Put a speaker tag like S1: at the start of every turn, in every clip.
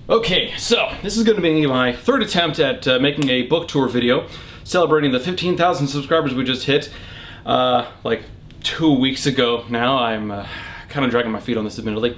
S1: Okay, so this is going to be my third attempt at making a book tour video celebrating the 15,000 subscribers we just hit like 2 weeks ago now. I'm kind of dragging my feet on this, admittedly.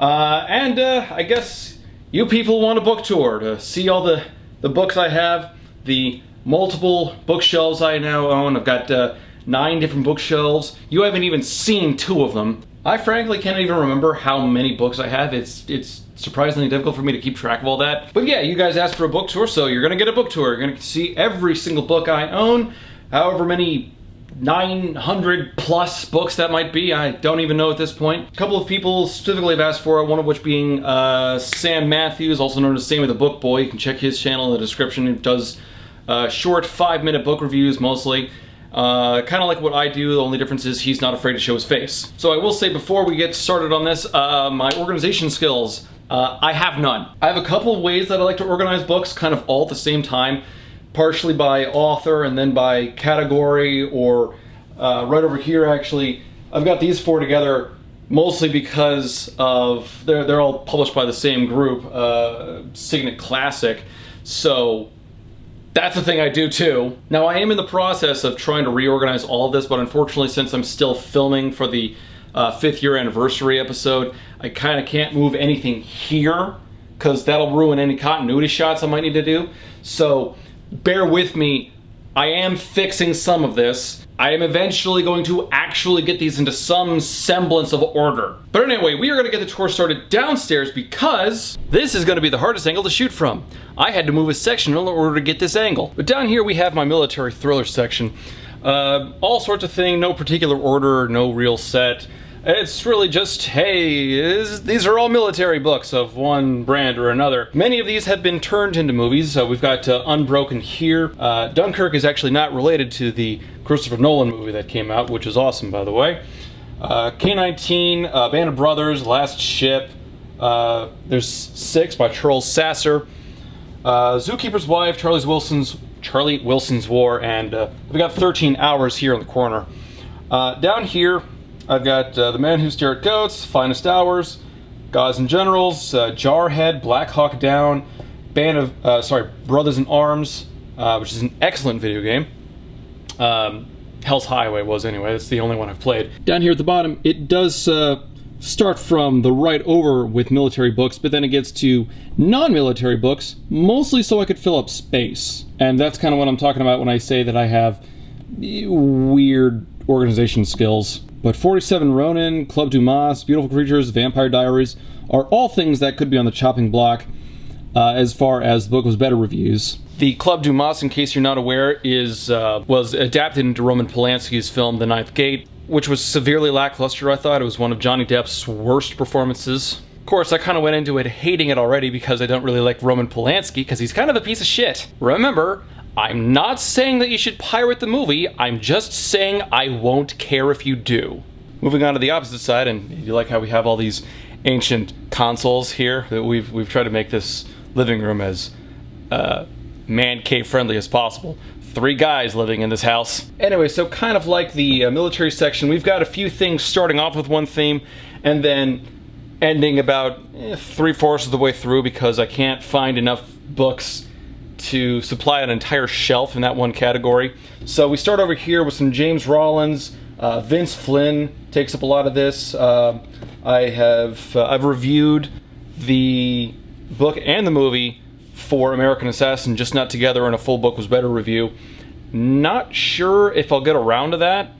S1: I guess you people want a book tour to see all the books I have, the multiple bookshelves I now own. I've got 9 different bookshelves. You haven't even seen 2 of them. I frankly can't even remember how many books I have. It's surprisingly difficult for me to keep track of all that. But yeah, you guys asked for a book tour, so you're gonna get a book tour. You're gonna see every single book I own, however many 900 plus books that might be. I don't even know at this point. A couple of people specifically have asked for it, one of which being Sam Matthews, also known as Sammy the Book Boy. You can check his channel in the description. He does short 5-minute book reviews mostly. Kind of like what I do, the only difference is he's not afraid to show his face. So I will say before we get started on this, my organization skills, I have none. I have a couple of ways that I like to organize books kind of all at the same time, partially by author and then by category, or right over here actually, I've got these 4 together mostly because of, they're all published by the same group, Signet Classic, so that's the thing I do too. Now I am in the process of trying to reorganize all of this, but unfortunately since I'm still filming for the 5th year anniversary episode, I kind of can't move anything here because that'll ruin any continuity shots I might need to do. So bear with me, I am fixing some of this. I am eventually going to actually get these into some semblance of order. But anyway, we are going to get the tour started downstairs because this is going to be the hardest angle to shoot from. I had to move a section in order to get this angle. But down here we have my military thriller section. All sorts of things, no particular order, no real set. It's really just, hey, these are all military books of one brand or another. Many of these have been turned into movies. We've got Unbroken here. Dunkirk is actually not related to the Christopher Nolan movie that came out, which is awesome, by the way. K-19, Band of Brothers, Last Ship. There's 6 by Charles Sasser. Zookeeper's Wife, Charlie Wilson's War, and we've got 13 Hours here in the corner. Down here, I've got The Man Who Stared at Goats, Finest Hours, Gods and Generals, Jarhead, Black Hawk Down, Brothers in Arms, which is an excellent video game. Hell's Highway was anyway, that's the only one I've played. Down here at the bottom, it does start from the right over with military books, but then it gets to non-military books, mostly so I could fill up space. And that's kind of what I'm talking about when I say that I have weird organization skills. But 47 Ronin, Club Dumas, Beautiful Creatures, Vampire Diaries are all things that could be on the chopping block as far as the book was better reviews. The Club Dumas, in case you're not aware, was adapted into Roman Polanski's film The Ninth Gate, which was severely lackluster, I thought. It was one of Johnny Depp's worst performances. Of course, I kind of went into it hating it already because I don't really like Roman Polanski, because he's kind of a piece of shit. Remember, I'm not saying that you should pirate the movie, I'm just saying I won't care if you do. Moving on to the opposite side, and you like how we have all these ancient consoles here, that we've tried to make this living room as man cave friendly as possible. 3 guys living in this house. Anyway, so kind of like the military section, we've got a few things starting off with one theme and then ending about 3/4 of the way through because I can't find enough books to supply an entire shelf in that one category. So we start over here with some James Rollins. Vince Flynn takes up a lot of this. I've reviewed the book and the movie for American Assassin, just not together in a full book was better review. Not sure if I'll get around to that.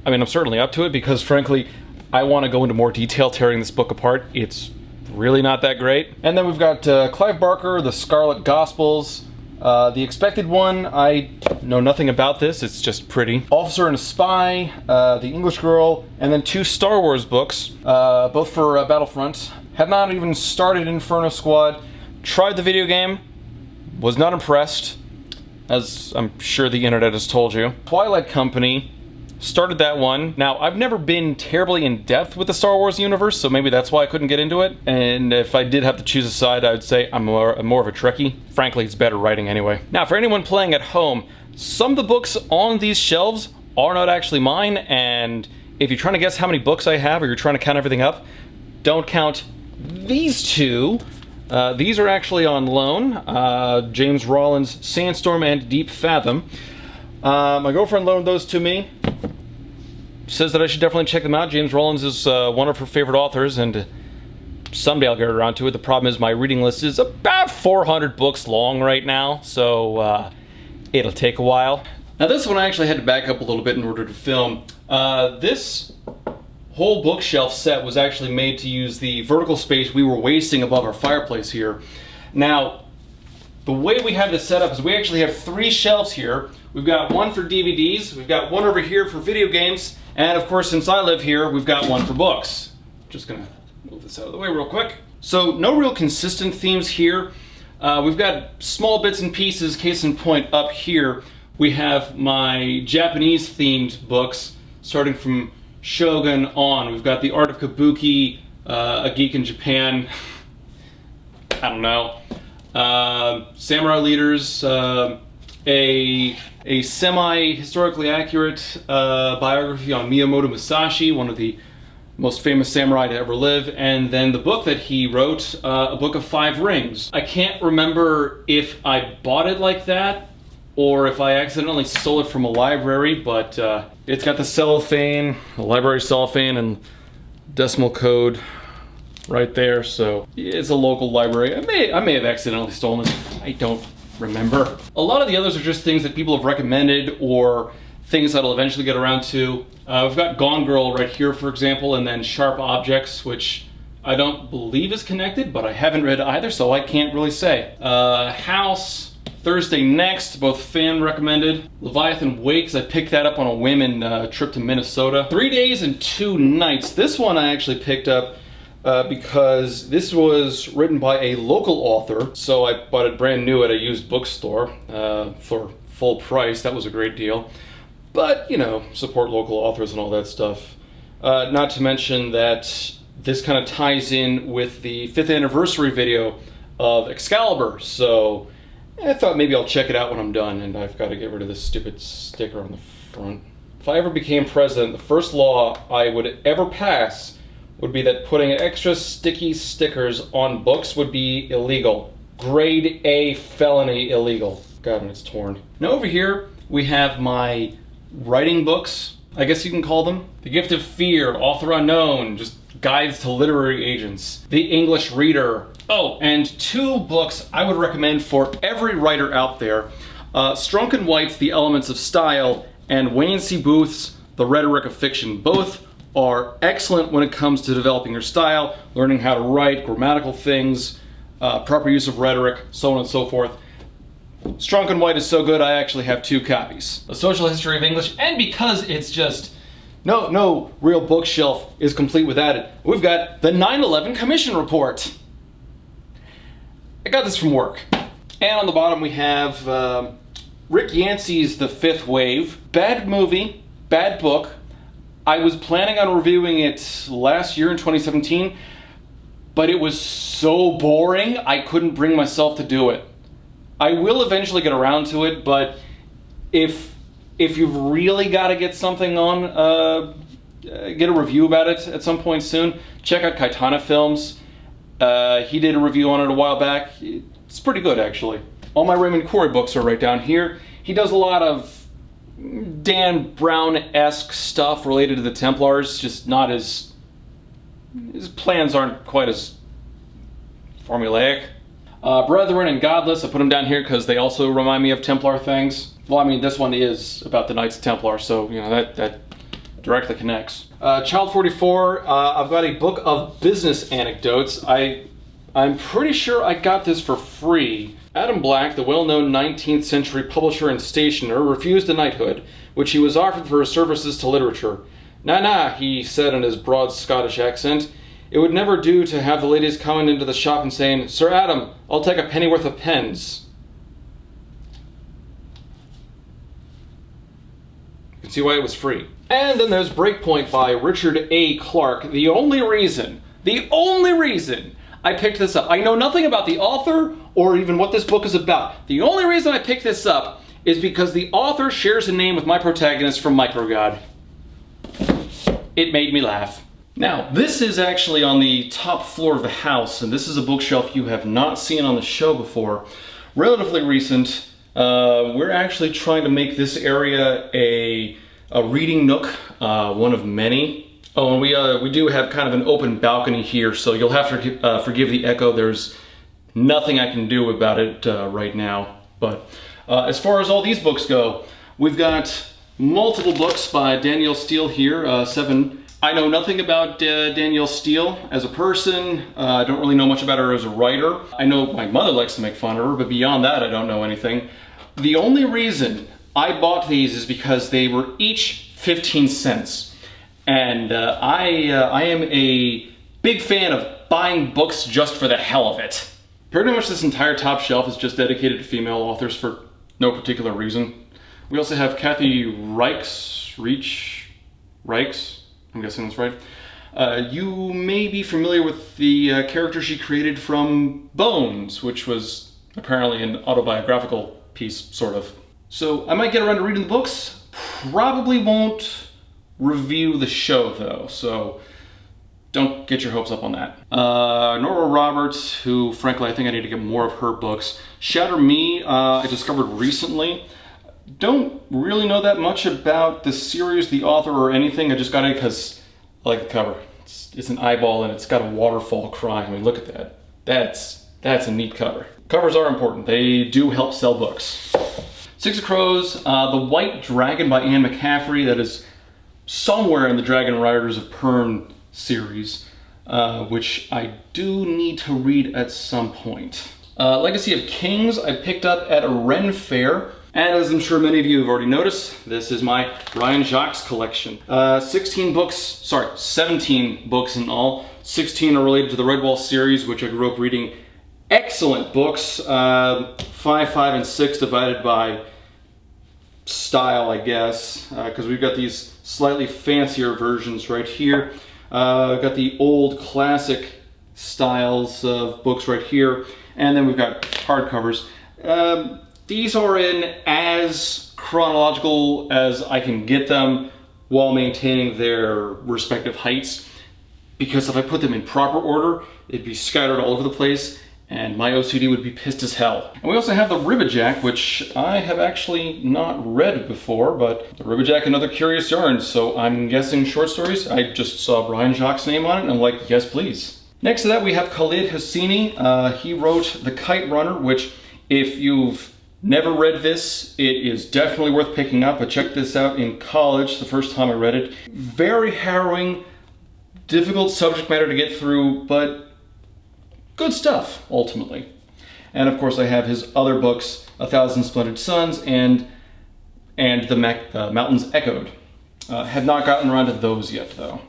S1: I mean, I'm certainly up to it because frankly, I want to go into more detail tearing this book apart. It's really not that great. And then we've got Clive Barker, The Scarlet Gospels. The Expected One, I know nothing about this, it's just pretty. Officer and a Spy, The English Girl, and then 2 Star Wars books, both for Battlefront. Have not even started Inferno Squad. Tried the video game, was not impressed, as I'm sure the internet has told you. Twilight Company, started that one. Now, I've never been terribly in depth with the Star Wars universe, so maybe that's why I couldn't get into it. And if I did have to choose a side, I would say I'm more of a Trekkie. Frankly, it's better writing anyway. Now, for anyone playing at home, some of the books on these shelves are not actually mine, and if you're trying to guess how many books I have, or you're trying to count everything up, don't count these 2. These are actually on loan. James Rawlins' Sandstorm and Deep Fathom. My girlfriend loaned those to me. Says that I should definitely check them out. James Rawlins is one of her favorite authors, and someday I'll get around to it. The problem is my reading list is about 400 books long right now, so it'll take a while. Now this one I actually had to back up a little bit in order to film. This whole bookshelf set was actually made to use the vertical space we were wasting above our fireplace here. Now, the way we have this set up is we actually have 3 shelves here. We've got one for DVDs, we've got one over here for video games, and of course, since I live here, we've got one for books. Just gonna move this out of the way real quick. So, no real consistent themes here. We've got small bits and pieces. Case in point, up here, we have my Japanese themed books, starting from Shogun on. We've got The Art of Kabuki, A Geek in Japan, I don't know, Samurai Leaders, a semi-historically accurate biography on Miyamoto Musashi, one of the most famous samurai to ever live, and then the book that he wrote, A Book of Five Rings. I can't remember if I bought it like that or if I accidentally stole it from a library, but it's got the cellophane, the library cellophane, and decimal code right there, so it's a local library. I may have accidentally stolen it. I don't remember. A lot of the others are just things that people have recommended or things that I'll eventually get around to. We've got Gone Girl right here, for example, and then Sharp Objects, which I don't believe is connected, but I haven't read either, so I can't really say. House, Thursday Next, both fan recommended. Leviathan Wakes, I picked that up on a whim in trip to Minnesota. 3 Days and 2 Nights. This one I actually picked up because this was written by a local author, so I bought it brand new at a used bookstore for full price. That was a great deal. But, you know, support local authors and all that stuff. Not to mention that this kind of ties in with the 5th anniversary video of Excalibur, so I thought maybe I'll check it out when I'm done, and I've got to get rid of this stupid sticker on the front. If I ever became president, the first law I would ever pass would be that putting extra sticky stickers on books would be illegal. Grade A felony illegal. God, and it's torn. Now over here, we have my writing books, I guess you can call them. The Gift of Fear, Author Unknown, just guides to literary agents. The English Reader. Oh, and 2 books I would recommend for every writer out there. Strunk and White's The Elements of Style and Wayne C. Booth's The Rhetoric of Fiction. Both are excellent when it comes to developing your style, learning how to write, grammatical things, proper use of rhetoric, so on and so forth. Strunk and White is so good I actually have 2 copies. A Social History of English, and because it's just no real bookshelf is complete without it, we've got the 9/11 Commission Report. I got this from work. And on the bottom we have Rick Yancey's The Fifth Wave. Bad movie, bad book. I was planning on reviewing it last year in 2017, but it was so boring I couldn't bring myself to do it. I will eventually get around to it, but if you've really got to get something on, get a review about it at some point soon, check out Kytana Films. He did a review on it a while back. It's pretty good, actually. All my Raymond Corey books are right down here. He does a lot of Dan Brown-esque stuff related to the Templars, just not as... his plans aren't quite as formulaic. Brethren and Godless, I put them down here because they also remind me of Templar things. Well, I mean, this one is about the Knights Templar, so, you know, that directly connects. Child 44, I've got a book of business anecdotes. I'm pretty sure I got this for free. Adam Black, the well-known 19th century publisher and stationer, refused a knighthood, which he was offered for his services to literature. "Nah," he said in his broad Scottish accent. "It would never do to have the ladies coming into the shop and saying, 'Sir Adam, I'll take a pennyworth of pens.'" You can see why it was free. And then there's Breakpoint by Richard A. Clarke. The only reason I picked this up, I know nothing about the author or even what this book is about. The only reason I picked this up is because the author shares a name with my protagonist from Microgod. It made me laugh. Now, this is actually on the top floor of the house, and this is a bookshelf you have not seen on the show before. Relatively recent. We're actually trying to make this area a reading nook, one of many. Oh, and we do have kind of an open balcony here, so you'll have to forgive the echo. There's nothing I can do about it right now. But as far as all these books go, we've got multiple books by Danielle Steele here, 7. I know nothing about Danielle Steele as a person. I don't really know much about her as a writer. I know my mother likes to make fun of her, but beyond that, I don't know anything. The only reason I bought these is because they were each 15 cents. And I am a big fan of buying books just for the hell of it. Pretty much this entire top shelf is just dedicated to female authors for no particular reason. We also have Kathy Reichs, I'm guessing that's right. You may be familiar with the character she created from Bones, which was apparently an autobiographical piece, sort of. So I might get around to reading the books. Probably won't review the show though, so don't get your hopes up on that. Nora Roberts, who frankly I think I need to get more of her books. Shatter Me, I discovered recently. Don't really know that much about the series, the author, or anything. I just got it because I like the cover. It's an eyeball and it's got a waterfall crying. I mean, look at that. That's a neat cover. Covers are important. They do help sell books. Six of Crows, The White Dragon by Anne McCaffrey. That is somewhere in the Dragon Riders of Pern series, which I do need to read at some point. Legacy of Kings, I picked up at a Ren Fair. And as I'm sure many of you have already noticed, this is my Brian Jacques collection. 17 books in all. 16 are related to the Redwall series, which I grew up reading. Excellent books. 5, 5, and 6 divided by style, I guess, because we've got these slightly fancier versions right here. We've got the old classic styles of books right here, and then we've got hardcovers. These are in as chronological as I can get them while maintaining their respective heights, because if I put them in proper order, it'd be scattered all over the place and my OCD would be pissed as hell. And we also have the Ribbajack, which I have actually not read before, but the Ribbajack and Other Curious Yarns, so I'm guessing short stories. I just saw Brian Jacques' name on it and I'm like, yes please. Next to that we have Khalid Hosseini. He wrote The Kite Runner, which if you've never read this, it is definitely worth picking up. I checked this out in college the first time I read it. Very harrowing, difficult subject matter to get through, but good stuff, ultimately. And of course I have his other books, A Thousand Splendid Suns and The Mountains Echoed. Have not gotten around to those yet though.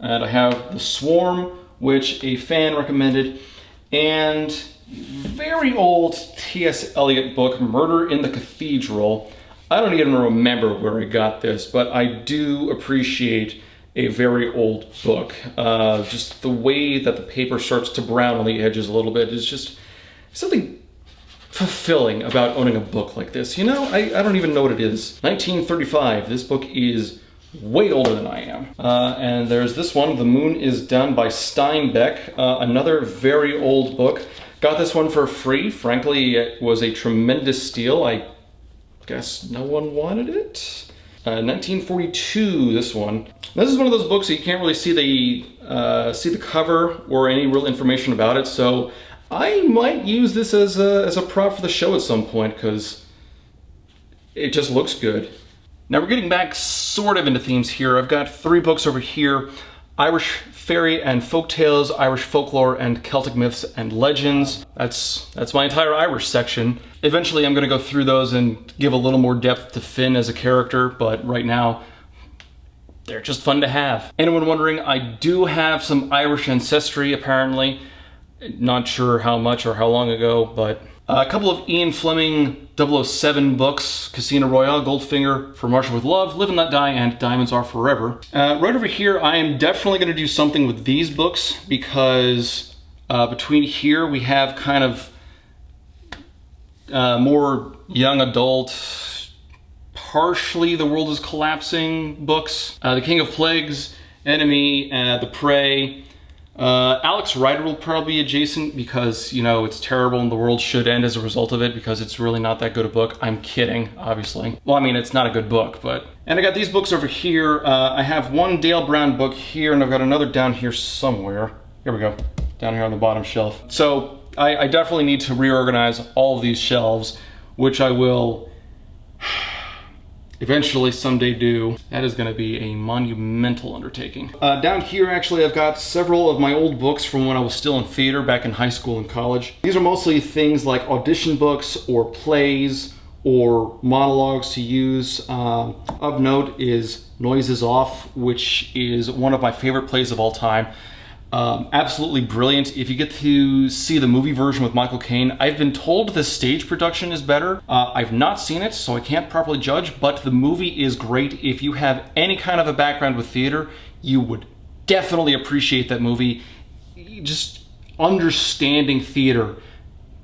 S1: And I have The Swarm, which a fan recommended, and very old T.S. Eliot book, Murder in the Cathedral. I don't even remember where I got this, but I do appreciate a very old book. Just the way that the paper starts to brown on the edges a little bit is just something fulfilling about owning a book like this. You know, I don't even know what it is. 1935, this book is way older than I am. And there's this one, The Moon is Down by Steinbeck, another very old book. Got this one for free. Frankly, it was a tremendous steal. I guess no one wanted it. 1942, this one. This is one of those books that you can't really see the cover or any real information about it, so I might use this as a prop for the show at some point, because it just looks good. Now we're getting back sort of into themes here. I've got 3 books over here. Irish Fairy and Folktales, Irish Folklore, and Celtic Myths and Legends. That's my entire Irish section. Eventually I'm going to go through those and give a little more depth to Finn as a character, but right now they're just fun to have. Anyone wondering, I do have some Irish ancestry apparently. Not sure how much or how long ago, but a couple of Ian Fleming 007 books, Casino Royale, Goldfinger, For Marshall with Love, Live and Let Die, and Diamonds Are Forever. Right over here, I am definitely going to do something with these books, because between here we have kind of more young adult, partially The World is Collapsing books, The King of Plagues, Enemy, The Prey. Alex Rider will probably be adjacent because, you know, it's terrible and the world should end as a result of it because it's really not that good a book. I'm kidding, obviously. Well, I mean, it's not a good book, but... And I got these books over here. I have one Dale Brown book here, and I've got another down here somewhere. Here we go, down here on the bottom shelf. So I definitely need to reorganize all of these shelves, which I will eventually someday do. That is going to be a monumental undertaking. Down here, actually, I've got several of my old books from when I was still in theater back in high school and college. These are mostly things like audition books or plays or monologues to use. Of note is Noises Off, which is one of my favorite plays of all time. Absolutely brilliant. If you get to see the movie version with Michael Caine, I've been told the stage production is better. I've not seen it, so I can't properly judge, but the movie is great. If you have any kind of a background with theater, you would definitely appreciate that movie. Just understanding theater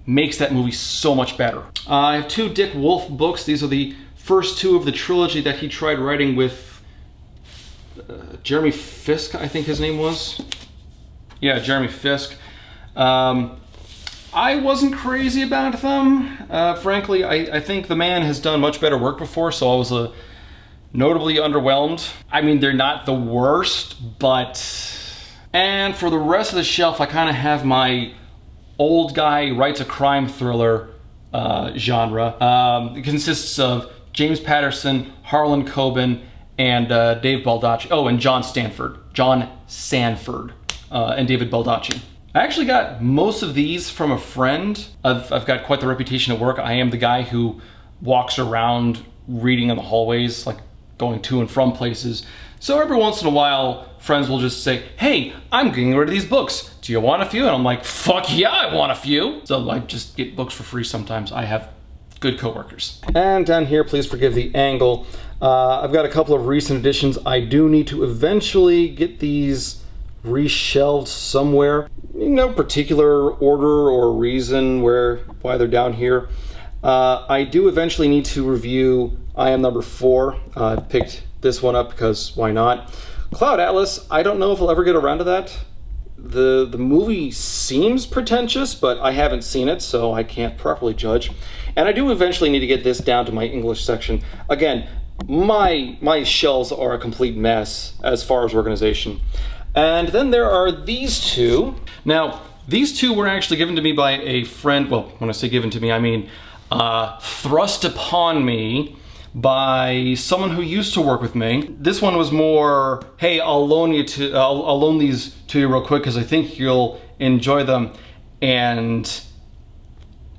S1: makes that movie so much better. I have two Dick Wolf books. These are the first two of the trilogy that he tried writing with Jeremy Fisk, I think his name was. Yeah, Jeremy Fisk. I wasn't crazy about them. Frankly, I think the man has done much better work before, so I was notably underwhelmed. I mean, they're not the worst, but... And for the rest of the shelf, I kind of have my old guy writes a crime thriller genre. It consists of James Patterson, Harlan Coben, and Dave Baldacci. Oh, and John Sanford. And David Baldacci. I actually got most of these from a friend. I've got quite the reputation at work. I am the guy who walks around reading in the hallways, like going to and from places. So every once in a while, friends will just say, hey, I'm getting rid of these books. Do you want a few? And I'm like, fuck yeah, I want a few. So I just get books for free sometimes. I have good coworkers. And down here, please forgive the angle. I've got a couple of recent editions. I do need to eventually get these reshelved somewhere. No particular order or reason why they're down here. I do eventually need to review I Am Number 4. I picked this one up because why not? Cloud Atlas, I don't know if I'll ever get around to that. The movie seems pretentious, but I haven't seen it, so I can't properly judge. And I do eventually need to get this down to my English section. Again, my shelves are a complete mess as far as organization. And then there are these two. Now, these two were actually given to me by a friend. Well, when I say given to me, I mean thrust upon me by someone who used to work with me. This one was more, hey, I'll loan these to you real quick because I think you'll enjoy them. And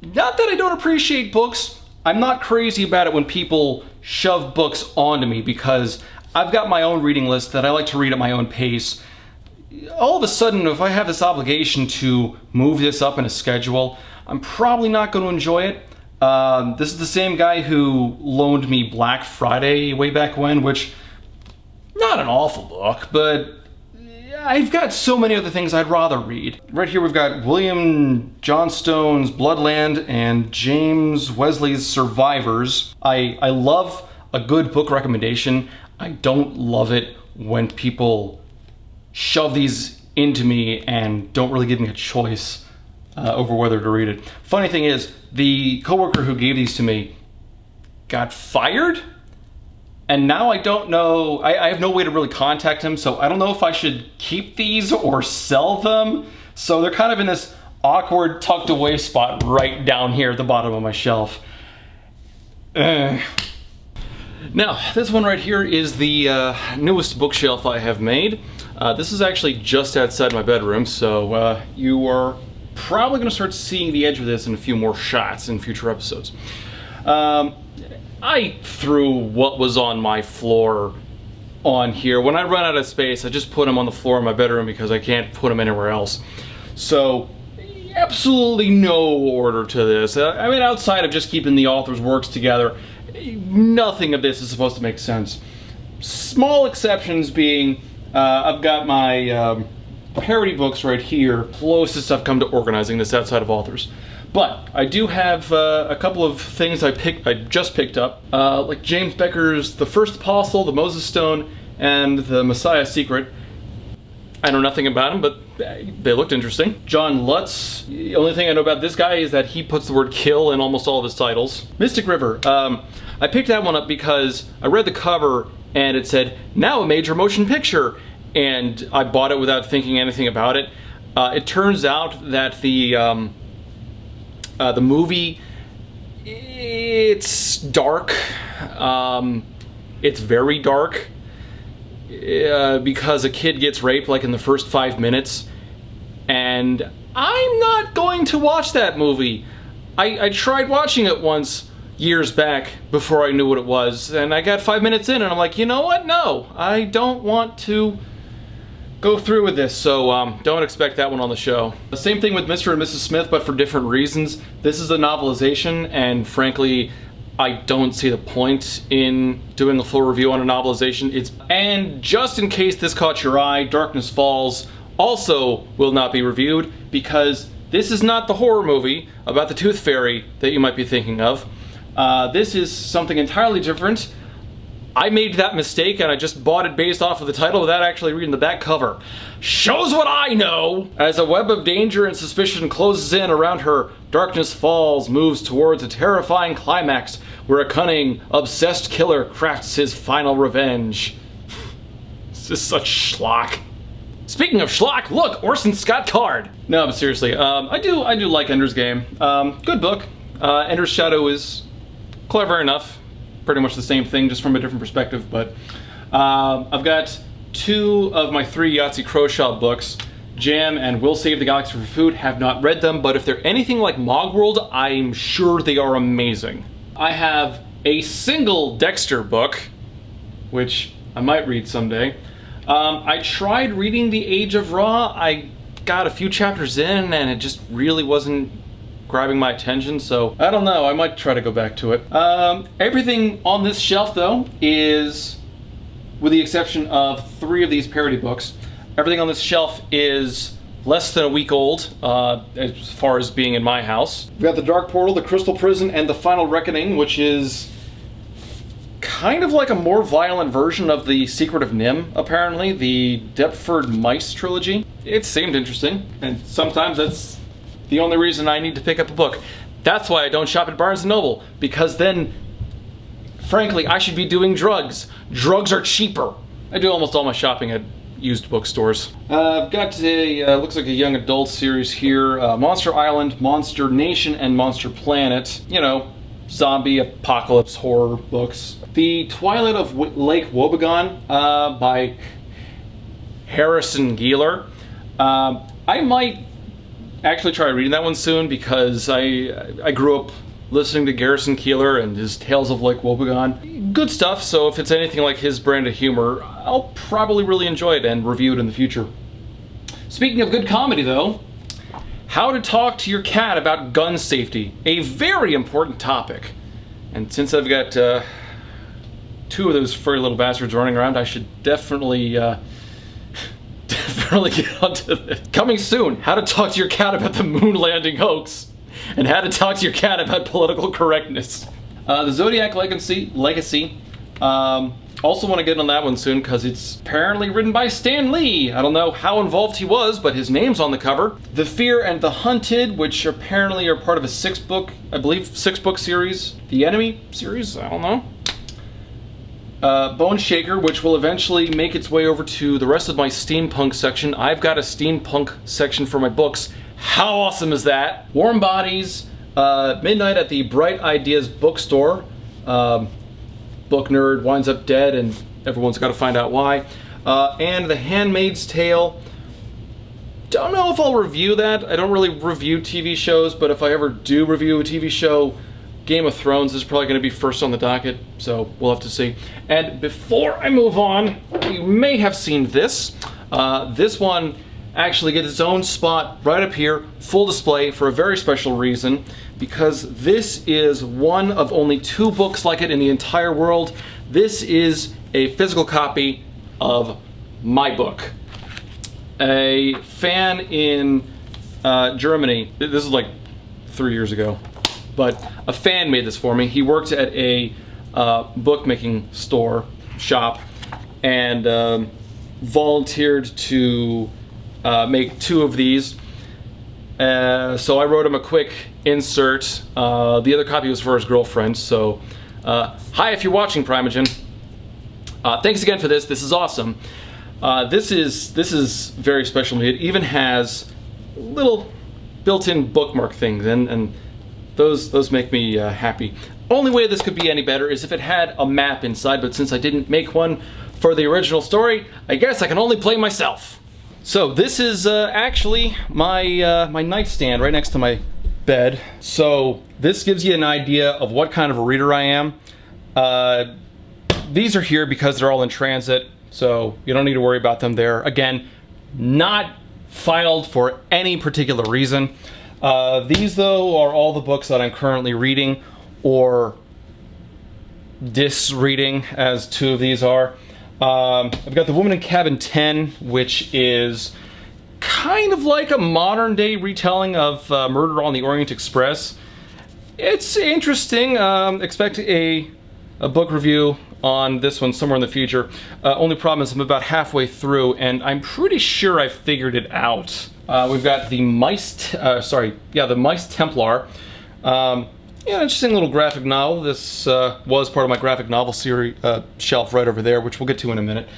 S1: not that I don't appreciate books. I'm not crazy about it when people shove books onto me because I've got my own reading list that I like to read at my own pace. All of a sudden, if I have this obligation to move this up in a schedule, I'm probably not going to enjoy it. This is the same guy who loaned me Black Friday way back when, which, not an awful book, but I've got so many other things I'd rather read. Right here we've got William Johnstone's Bloodland and James Wesley's Survivors. I love a good book recommendation. I don't love it when people shove these into me and don't really give me a choice over whether to read it. Funny thing is, the coworker who gave these to me got fired, and now I don't know, I have no way to really contact him, so I don't know if I should keep these or sell them. So they're kind of in this awkward tucked away spot right down here at the bottom of my shelf. Now, this one right here is the newest bookshelf I have made. This is actually just outside my bedroom, so you are probably going to start seeing the edge of this in a few more shots in future episodes. I threw what was on my floor on here. When I run out of space, I just put them on the floor in my bedroom because I can't put them anywhere else. So, absolutely no order to this. I mean, outside of just keeping the author's works together, nothing of this is supposed to make sense. Small exceptions being, I've got my parody books right here, closest I've come to organizing this outside of authors. But I do have a couple of things I just picked up, like James Becker's The First Apostle, The Moses Stone, and The Messiah Secret. I know nothing about him, but they looked interesting. John Lutz. The only thing I know about this guy is that he puts the word kill in almost all of his titles. Mystic River. I picked that one up because I read the cover and it said, now a major motion picture. And I bought it without thinking anything about it. It turns out that the movie, it's dark. It's very dark. Because a kid gets raped like in the first 5 minutes, and I'm not going to watch that movie. I tried watching it once years back before I knew what it was, and I got 5 minutes in and I'm like, you know what, no, I don't want to go through with this, so don't expect that one on the show. The same thing with Mr. and Mrs. Smith, but for different reasons. This is a novelization, and frankly, I don't see the point in doing a full review on a novelization. And just in case this caught your eye, Darkness Falls also will not be reviewed because this is not the horror movie about the Tooth Fairy that you might be thinking of. This is something entirely different. I made that mistake and I just bought it based off of the title without actually reading the back cover. Shows what I know! As a web of danger and suspicion closes in around her, Darkness Falls moves towards a terrifying climax where a cunning, obsessed killer crafts his final revenge. This is such schlock. Speaking of schlock, look, Orson Scott Card! No, but seriously, I do like Ender's Game. Good book. Ender's Shadow is clever enough. Pretty much the same thing, just from a different perspective, but I've got 2 of my 3 Yahtzee Croshaw books, Jam and We'll Save the Galaxy for Food. Have not read them, but if they're anything like Mogworld, I'm sure they are amazing. I have a single Dexter book, which I might read someday. I tried reading The Age of Ra. I got a few chapters in and it just really wasn't grabbing my attention, so I don't know, I might try to go back to it. Everything on this shelf though is, with the exception of 3 of these parody books, everything on this shelf is less than a week old, as far as being in my house. We've got The Dark Portal, The Crystal Prison, and The Final Reckoning, which is kind of like a more violent version of The Secret of Nim, apparently, the Deptford Mice trilogy. It seemed interesting, and sometimes that's the only reason I need to pick up a book. That's why I don't shop at Barnes & Noble, because then, frankly, I should be doing drugs. Drugs are cheaper. I do almost all my shopping at used bookstores. I've got a, looks like a young adult series here. Monster Island, Monster Nation, and Monster Planet. You know, zombie apocalypse horror books. The Twilight of Lake Wobegon by Harrison Geeler. I might actually try reading that one soon because I grew up listening to Garrison Keillor and his Tales of Lake Wobegon. Good stuff, so if it's anything like his brand of humor, I'll probably really enjoy it and review it in the future. Speaking of good comedy though, How to Talk to Your Cat About Gun Safety, a very important topic. And since I've got 2 of those furry little bastards running around, I should definitely get onto this. Coming soon, How to Talk to Your Cat About the Moon Landing Hoax, and How to Talk to Your Cat About Political Correctness. The Zodiac Legacy. Also want to get on that one soon because it's apparently written by Stan Lee. I don't know how involved he was, but his name's on the cover. The Fear and the Hunted, which apparently are part of a 6-book, I believe, 6-book series. The Enemy series? I don't know. Bone Shaker, which will eventually make its way over to the rest of my steampunk section. I've got a steampunk section for my books. How awesome is that? Warm Bodies, Midnight at the Bright Ideas Bookstore. Book nerd winds up dead and everyone's got to find out why. And The Handmaid's Tale. Don't know if I'll review that. I don't really review TV shows, but if I ever do review a TV show, Game of Thrones is probably going to be first on the docket, so we'll have to see. And before I move on, you may have seen this. This one actually gets its own spot right up here, full display, for a very special reason, because this is one of only 2 books like it in the entire world. This is a physical copy of my book. A fan in Germany, this is like 3 years ago, but a fan made this for me. He worked at a bookmaking shop, and volunteered to make 2 of these. So I wrote him a quick insert. The other copy was for his girlfriend, so hi if you're watching, Primogen. Thanks again for this. This is awesome. This is very special to me. It even has little built-in bookmark things, and those make me happy. Only way this could be any better is if it had a map inside, but since I didn't make one for the original story, I guess I can only play myself. So this is actually my my nightstand right next to my bed. So this gives you an idea of what kind of a reader I am. These are here because they're all in transit, so you don't need to worry about them there. Again, not filed for any particular reason. These, though, are all the books that I'm currently reading, or disreading, as 2 of these are. I've got The Woman in Cabin 10, which is kind of like a modern-day retelling of Murder on the Orient Express. It's interesting. Expect a book review on this one somewhere in the future. Only problem is I'm about halfway through, and I'm pretty sure I figured it out. We've got the the Mice Templar. Yeah, interesting little graphic novel. This was part of my graphic novel series shelf right over there, which we'll get to in a minute.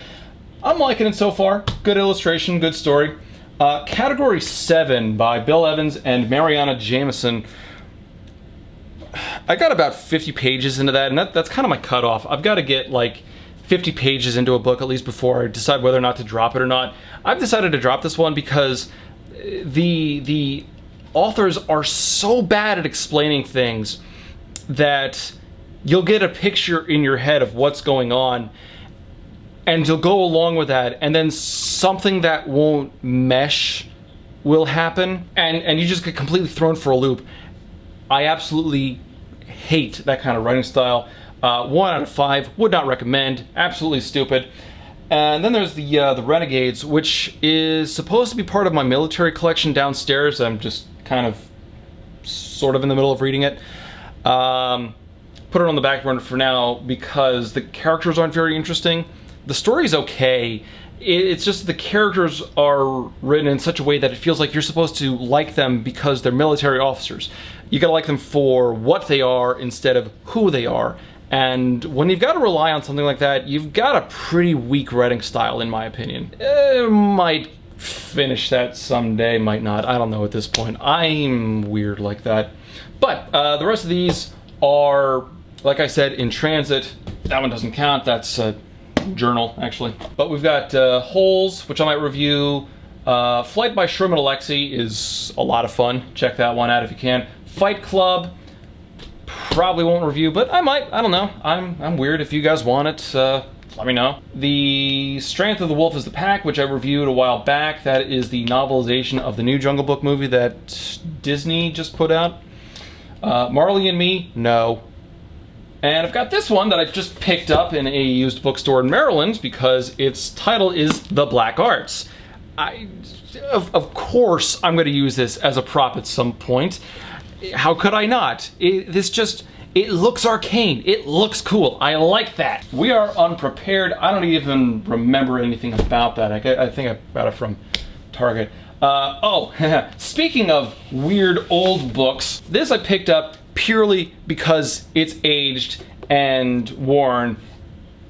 S1: I'm liking it so far. Good illustration, good story. Category 7 by Bill Evans and Mariana Jameson. I got about 50 pages into that, and that's kind of my cutoff. I've got to get like 50 pages into a book at least before I decide whether or not to drop it or not. I've decided to drop this one because the authors are so bad at explaining things that you'll get a picture in your head of what's going on, and you'll go along with that, and then something that won't mesh will happen, and you just get completely thrown for a loop. I absolutely hate that kind of writing style. 1 out of 5, would not recommend. Absolutely stupid. And then there's the Renegades, which is supposed to be part of my military collection downstairs. I'm just kind of sort of in the middle of reading it. Put it on the back burner for now because the characters aren't very interesting. The story's okay. It's just the characters are written in such a way that it feels like you're supposed to like them because they're military officers. You gotta like them for what they are instead of who they are. And when you've got to rely on something like that, you've got a pretty weak writing style, in my opinion. Might finish that someday, might not. I don't know at this point. I'm weird like that. But the rest of these are, like I said, in transit. That one doesn't count. That's a journal, actually. But we've got Holes, which I might review. Flight by Sherman Alexie is a lot of fun. Check that one out if you can. Fight Club. Probably won't review, but I might. I don't know. I'm weird. If you guys want it, let me know. The Strength of the Wolf is the Pack, which I reviewed a while back. That is the novelization of the new Jungle Book movie that Disney just put out. Marley and Me, no. And I've got this one that I just picked up in a used bookstore in Maryland because its title is The Black Arts. Of course I'm going to use this as a prop at some point. How could I not? It looks arcane. It looks cool. I like that. We Are Unprepared. I don't even remember anything about that. I think I got it from Target. Speaking of weird old books, this I picked up purely because it's aged and worn,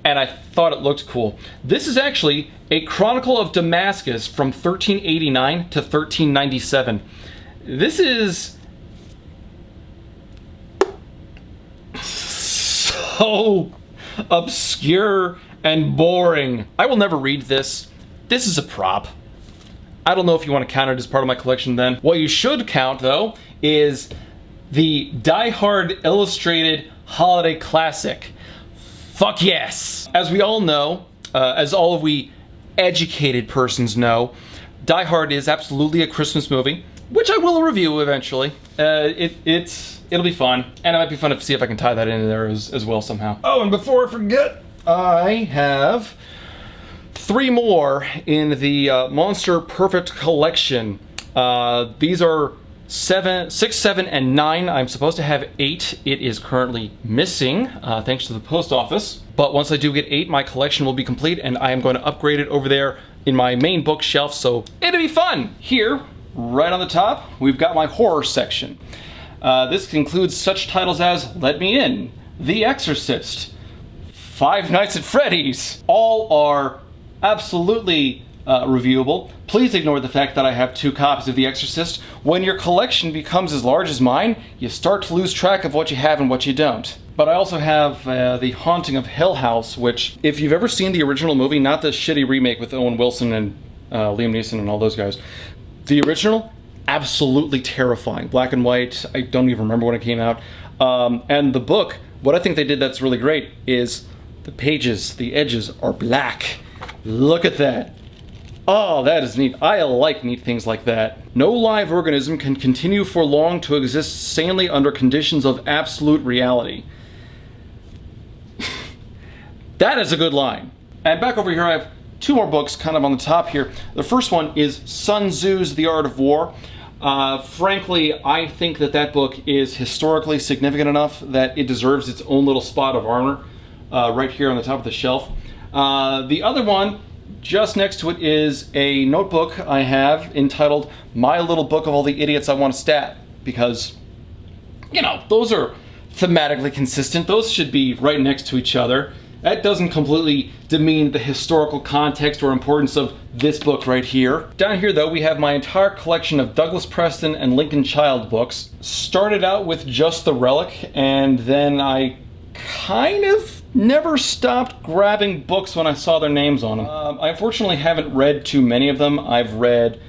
S1: and I thought it looked cool. This is actually a Chronicle of Damascus from 1389 to 1397. This is so obscure and boring. I will never read this. This is a prop. I don't know if you want to count it as part of my collection then. What you should count, though, is the Die Hard Illustrated Holiday Classic. Fuck yes! As we all know, as all of we educated persons know, Die Hard is absolutely a Christmas movie, which I will review eventually. It'll be fun, and it might be fun to see if I can tie that in there as well somehow. Oh, and before I forget, I have 3 more in the Monster Perfect collection. These are 6, 7, and 9. I'm supposed to have 8. It is currently missing, thanks to the post office. But once I do get 8, my collection will be complete, and I am going to upgrade it over there in my main bookshelf, so it'll be fun. Here, right on the top, we've got my horror section. This includes such titles as Let Me In, The Exorcist, Five Nights at Freddy's. All are absolutely reviewable. Please ignore the fact that I have 2 copies of The Exorcist. When your collection becomes as large as mine, you start to lose track of what you have and what you don't. But I also have The Haunting of Hill House, which, if you've ever seen the original movie, not the shitty remake with Owen Wilson and Liam Neeson and all those guys, the original, absolutely terrifying. Black and white, I don't even remember when it came out. And the book, what I think they did that's really great is the pages, the edges are black. Look at that. Oh, that is neat. I like neat things like that. No live organism can continue for long to exist sanely under conditions of absolute reality. That is a good line. And back over here I have 2 more books kind of on the top here. The first one is Sun Tzu's The Art of War. Frankly, I think that book is historically significant enough that it deserves its own little spot of honor right here on the top of the shelf. The other one, just next to it, is a notebook I have entitled My Little Book of All the Idiots I Want to Stab, because, you know, those are thematically consistent. Those should be right next to each other. That doesn't completely demean the historical context or importance of this book right here. Down here, though, we have my entire collection of Douglas Preston and Lincoln Child books. Started out with just The Relic, and then I kind of never stopped grabbing books when I saw their names on them. I unfortunately haven't read too many of them. I've read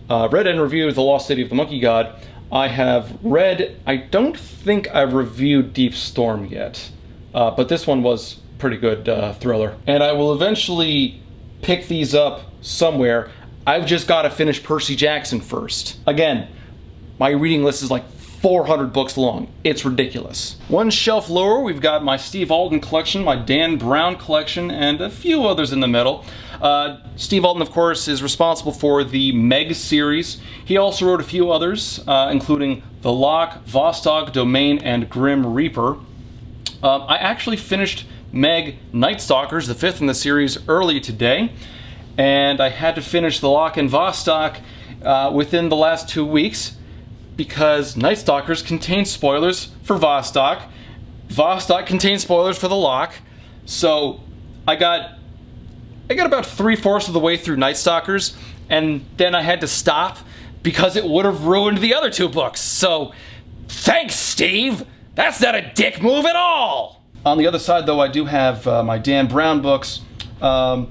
S1: and reviewed The Lost City of the Monkey God. I have read, I don't think I've reviewed Deep Storm yet, but this one was pretty good thriller. And I will eventually pick these up somewhere. I've just got to finish Percy Jackson first. Again, my reading list is like 400 books long. It's ridiculous. One shelf lower, we've got my Steve Alton collection, my Dan Brown collection, and a few others in the middle. Steve Alton, of course, is responsible for the Meg series. He also wrote a few others, including The Lock, Vostok, Domain, and Grim Reaper. I actually finished Meg Night Stalkers, the 5th in the series, early today, and I had to finish The Lock and Vostok within the last 2 weeks, because Night Stalkers contains spoilers for Vostok. Vostok contains spoilers for The Lock. So I got about 3/4 of the way through Night Stalkers, and then I had to stop because it would have ruined the other 2 books. So thanks, Steve! That's not a dick move at all! On the other side, though, I do have my Dan Brown books. And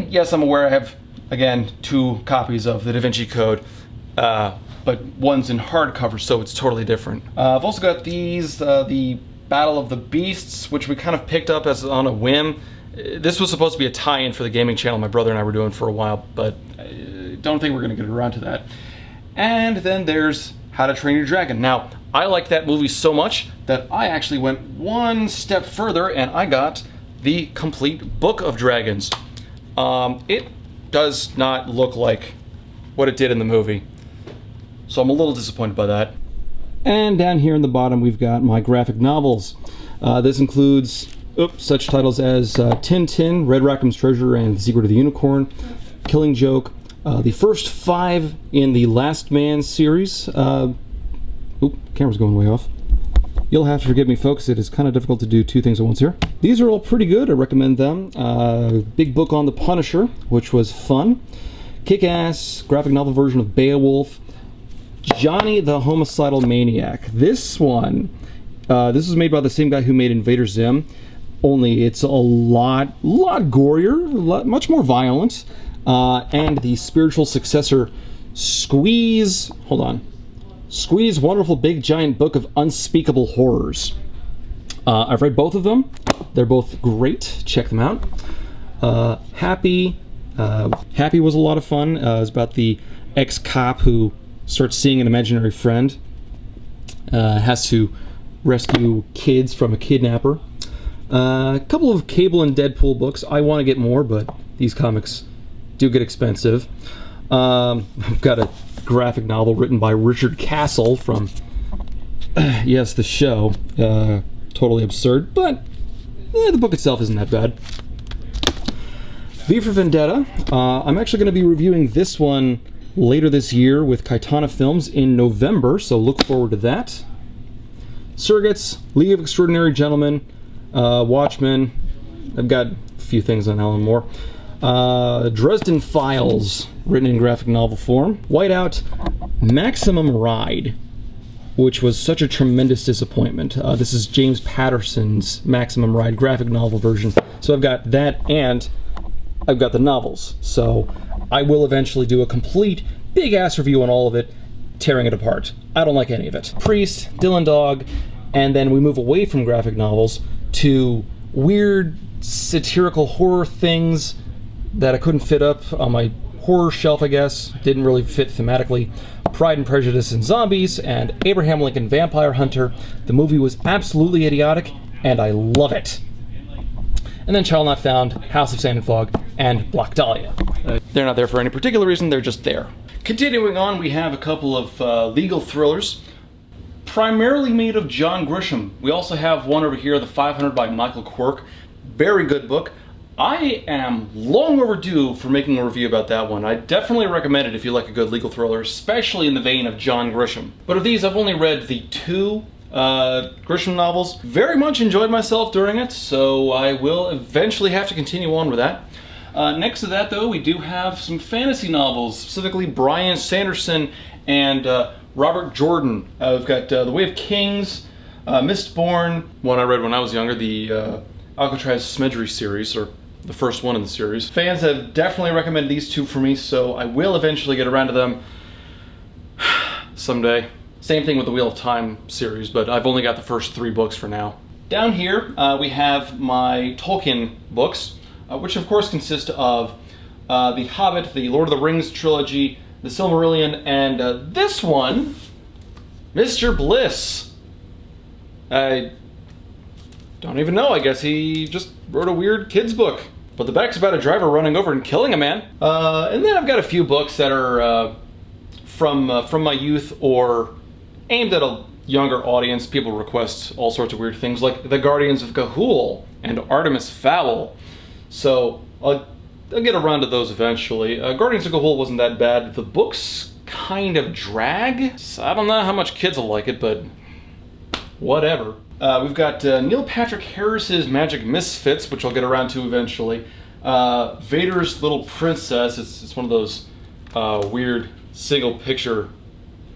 S1: yes, I'm aware I have, again, 2 copies of The Da Vinci Code. But one's in hardcover, so it's totally different. I've also got these, the Battle of the Beasts, which we kind of picked up as on a whim. This was supposed to be a tie-in for the gaming channel my brother and I were doing for a while, but I don't think we're going to get around to that. And then there's How to Train Your Dragon. Now, I like that movie so much that I actually went one step further and I got the complete Book of Dragons. It does not look like what it did in the movie, so I'm a little disappointed by that. And down here in the bottom we've got my graphic novels. This includes such titles as Tintin, Red Rackham's Treasure, and The Secret of the Unicorn, Killing Joke, the first 5 in the Last Man series. Camera's going way off. You'll have to forgive me, folks. It is kind of difficult to do 2 things at once here. These are all pretty good. I recommend them. Big book on The Punisher, which was fun. Kick-Ass, graphic novel version of Beowulf. Johnny the Homicidal Maniac. This one, this was made by the same guy who made Invader Zim, only it's a lot gorier, much more violent, and the spiritual successor, Squeeze Wonderful Big Giant Book of Unspeakable Horrors. I've read both of them. They're both great. Check them out. Happy was a lot of fun. It's about the ex-cop who starts seeing an imaginary friend, has to rescue kids from a kidnapper. A couple of Cable and Deadpool books. I want to get more, but these comics do get expensive. I've got a graphic novel written by Richard Castle from, yes, the show. Totally absurd, but the book itself isn't that bad. V for Vendetta. I'm actually going to be reviewing this one later this year with Kytana Films in November, so look forward to that. Surrogates, League of Extraordinary Gentlemen, Watchmen. I've got a few things on Alan Moore. Dresden Files, written in graphic novel form. Whiteout, Maximum Ride, which was such a tremendous disappointment. This is James Patterson's Maximum Ride graphic novel version. So I've got that, and I've got the novels. So I will eventually do a complete big-ass review on all of it, tearing it apart. I don't like any of it. Priest, Dylan Dog, and then we move away from graphic novels to weird satirical horror things that I couldn't fit up on my horror shelf, I guess. Didn't really fit thematically. Pride and Prejudice and Zombies, and Abraham Lincoln Vampire Hunter. The movie was absolutely idiotic, and I love it. And then Child Not Found, House of Sand and Fog, and Black Dahlia. They're not there for any particular reason, they're just there. Continuing on, we have a couple of legal thrillers, primarily made of John Grisham. We also have one over here, The 500 by Michael Quirk. Very good book. I am long overdue for making a review about that one. I definitely recommend it if you like a good legal thriller, especially in the vein of John Grisham. But of these, I've only read the two Grisham novels. Very much enjoyed myself during it, so I will eventually have to continue on with that. Next to that, though, we do have some fantasy novels, specifically Brian Sanderson and Robert Jordan. We've got The Way of Kings, Mistborn, one I read when I was younger, the Alcatraz Smedgery series, or the first one in the series. Fans have definitely recommended these two for me, so I will eventually get around to them someday. Same thing with the Wheel of Time series, but I've only got the first 3 books for now. Down here, we have my Tolkien books, which of course consist of The Hobbit, the Lord of the Rings trilogy, the Silmarillion, and this one, Mr. Bliss. I don't even know, I guess he just wrote a weird kid's book. But the back's about a driver running over and killing a man. And then I've got a few books that are from my youth or aimed at a younger audience. People request all sorts of weird things like The Guardians of Ga'Hoole and Artemis Fowl. So I'll get around to those eventually. Guardians of Ga'Hoole wasn't that bad. The books kind of drag. So I don't know how much kids will like it, but whatever. We've got Neil Patrick Harris's Magic Misfits, which I'll get around to eventually. Vader's Little Princess. It's one of those weird single picture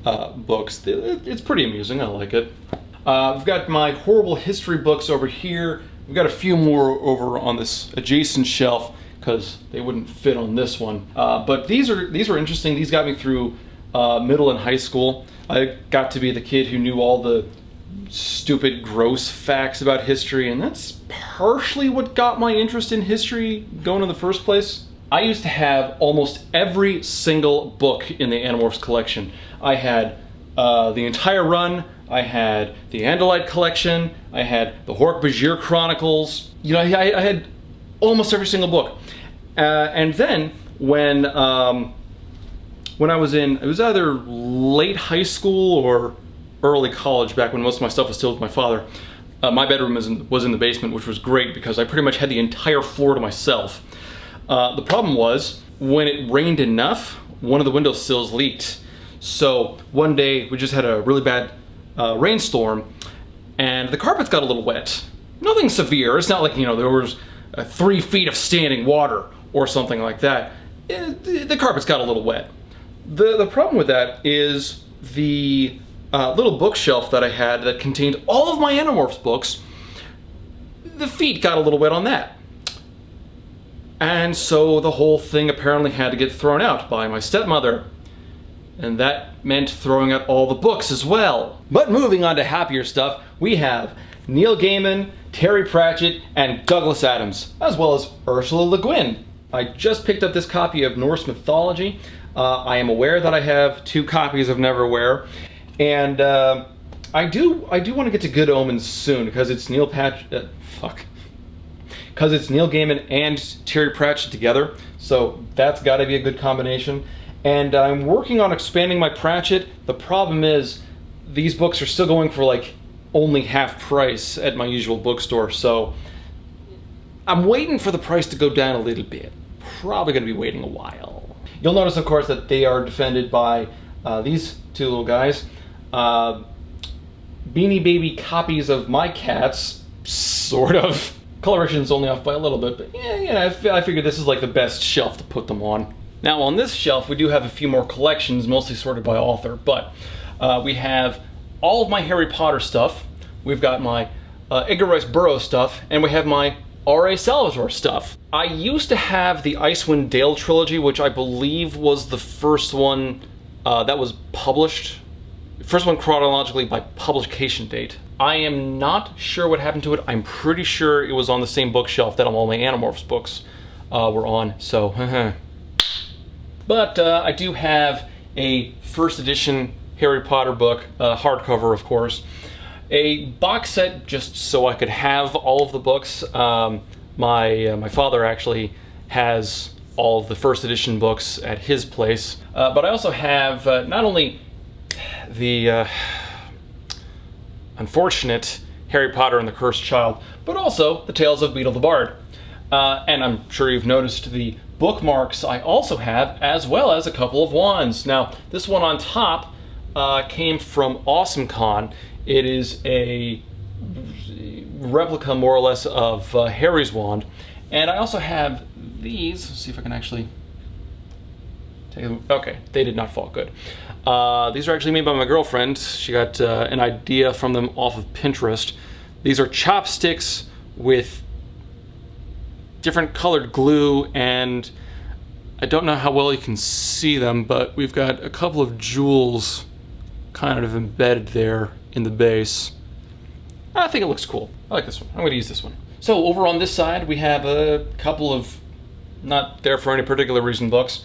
S1: books. It's pretty amusing. I like it. We've got my horrible history books over here. We've got a few more over on this adjacent shelf because they wouldn't fit on this one. But these are interesting. These got me through middle and high school. I got to be the kid who knew all the stupid, gross facts about history, and that's partially what got my interest in history going in the first place. I used to have almost every single book in the Animorphs collection. I had the entire run, I had the Andalite collection, I had the Hork-Bajir Chronicles. You know, I had almost every single book. And then when I was in, it was either late high school or early college, back when most of my stuff was still with my father, my bedroom was in the basement, which was great because I pretty much had the entire floor to myself. The problem was, when it rained enough, one of the windowsills leaked. So one day we just had a really bad rainstorm and the carpets got a little wet. Nothing severe. It's not like, you know, there was 3 feet of standing water or something like that. The carpets got a little wet. The problem with that is the little bookshelf that I had that contained all of my Animorphs books, the feet got a little wet on that. And so the whole thing apparently had to get thrown out by my stepmother. And that meant throwing out all the books as well. But moving on to happier stuff, we have Neil Gaiman, Terry Pratchett, and Douglas Adams, as well as Ursula Le Guin. I just picked up this copy of Norse Mythology. I am aware that I have 2 copies of Neverwhere. And I do want to get to Good Omens soon, because it's Neil Gaiman and Terry Pratchett together, so that's got to be a good combination. And I'm working on expanding my Pratchett. The problem is, these books are still going for like only half price at my usual bookstore, so I'm waiting for the price to go down a little bit. Probably going to be waiting a while. You'll notice, of course, that they are defended by these two little guys. Beanie Baby copies of my cats, sort of. Coloration's only off by a little bit, but yeah, I figured this is like the best shelf to put them on. Now on this shelf we do have a few more collections, mostly sorted by author, but we have all of my Harry Potter stuff, we've got my Edgar Rice Burroughs stuff, and we have my R.A. Salvatore stuff. I used to have the Icewind Dale trilogy, which I believe was the first one that was published, first one chronologically by publication date. I am not sure what happened to it. I'm pretty sure it was on the same bookshelf that all my Animorphs books were on, so But I do have a first edition Harry Potter book, hardcover of course, a box set just so I could have all of the books. My father actually has all of the first edition books at his place, but I also have not only the unfortunate Harry Potter and the Cursed Child, but also the Tales of Beedle the Bard. And I'm sure you've noticed the bookmarks I also have, as well as a couple of wands. Now, this one on top came from AwesomeCon. It is a replica, more or less, of Harry's wand. And I also have these. Let's see if I can actually take them. Okay, they did not fall good. These are actually made by my girlfriend. She got an idea from them off of Pinterest. These are chopsticks with different colored glue, and I don't know how well you can see them, but we've got a couple of jewels kind of embedded there in the base. I think it looks cool. I like this one. I'm going to use this one. So over on this side we have a couple of not there for any particular reason books.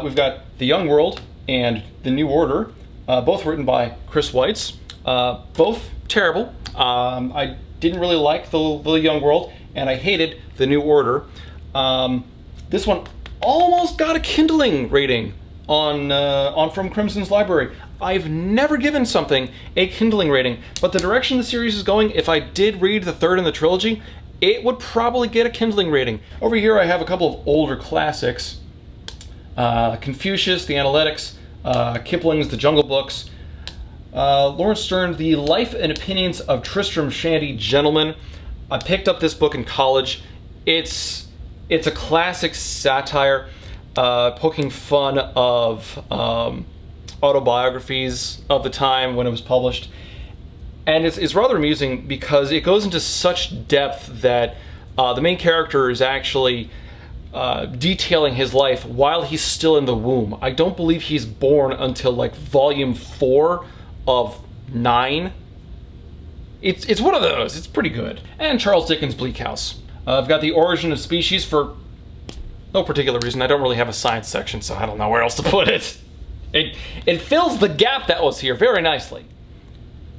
S1: We've got The Young World and The New Order, both written by Chris Weitz. Both terrible. I didn't really like the Young World, and I hated The New Order. This one almost got a Kindling rating on From Crimson's Library. I've never given something a Kindling rating, but the direction the series is going, if I did read the third in the trilogy, it would probably get a Kindling rating. Over here I have a couple of older classics. Confucius, The Analytics, Kipling's The Jungle Books, Lawrence Stern, The Life and Opinions of Tristram Shandy Gentleman. I picked up this book in college. It's a classic satire, poking fun of autobiographies of the time when it was published. And it's rather amusing because it goes into such depth that the main character is actually detailing his life while he's still in the womb. I don't believe he's born until like volume 4 of 9. It's one of those. It's pretty good. And Charles Dickens' Bleak House. I've got The Origin of Species for no particular reason. I don't really have a science section, so I don't know where else to put it. It fills the gap that was here very nicely.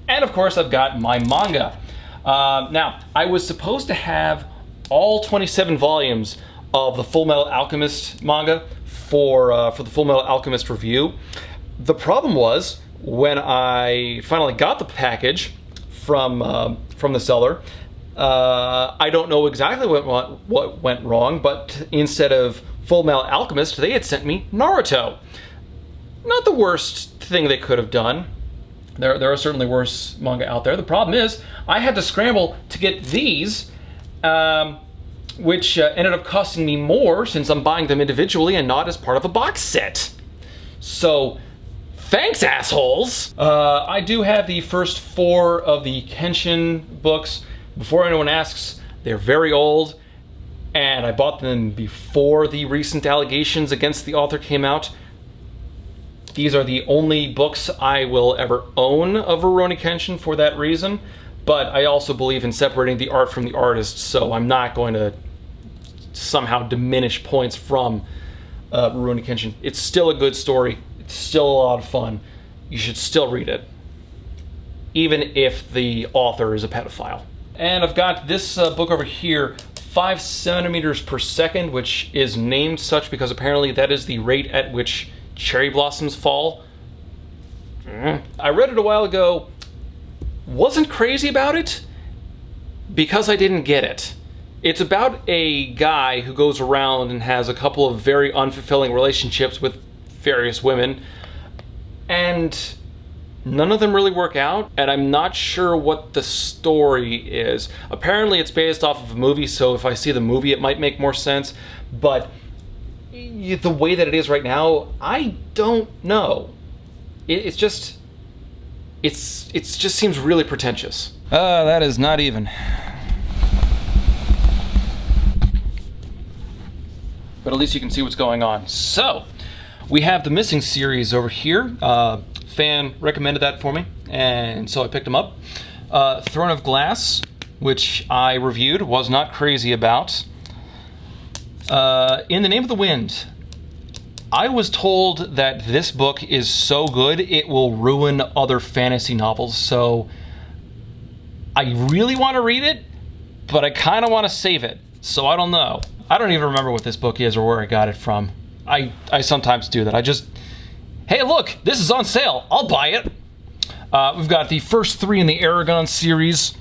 S1: And of course I've got my manga. Now, I was supposed to have all 27 volumes of the Full Metal Alchemist manga for the Full Metal Alchemist review. The problem was, when I finally got the package from the seller, I don't know exactly what went wrong, but instead of Full Metal Alchemist, they had sent me Naruto. Not the worst thing they could have done. There are certainly worse manga out there. The problem is, I had to scramble to get these, which ended up costing me more since I'm buying them individually and not as part of a box set. So, thanks, assholes! I do have the first 4 of the Kenshin books. Before anyone asks, they're very old, and I bought them before the recent allegations against the author came out. These are the only books I will ever own of Rurouni Kenshin for that reason, but I also believe in separating the art from the artist, so I'm not going to somehow diminish points from Rurouni Kenshin. It's still a good story. It's still a lot of fun. You should still read it, even if the author is a pedophile. And I've got this book over here, 5 centimeters per second, which is named such because apparently that is the rate at which Cherry Blossoms Fall. I read it a while ago, wasn't crazy about it because I didn't get it. It's about a guy who goes around and has a couple of very unfulfilling relationships with various women, and none of them really work out, and I'm not sure what the story is. Apparently it's based off of a movie, so if I see the movie it might make more sense, but the way that it is right now, I don't know. It just seems really pretentious. That is not even. But at least you can see what's going on. So, we have the Missing series over here. Fan recommended that for me, and so I picked them up. Throne of Glass, which I reviewed, was not crazy about. In the Name of the Wind, I was told that this book is so good it will ruin other fantasy novels, so I really want to read it, but I kind of want to save it, so I don't know. I don't even remember what this book is or where I got it from. I sometimes do that. Hey look, this is on sale, I'll buy it. We've got the first 3 in the Aragon series.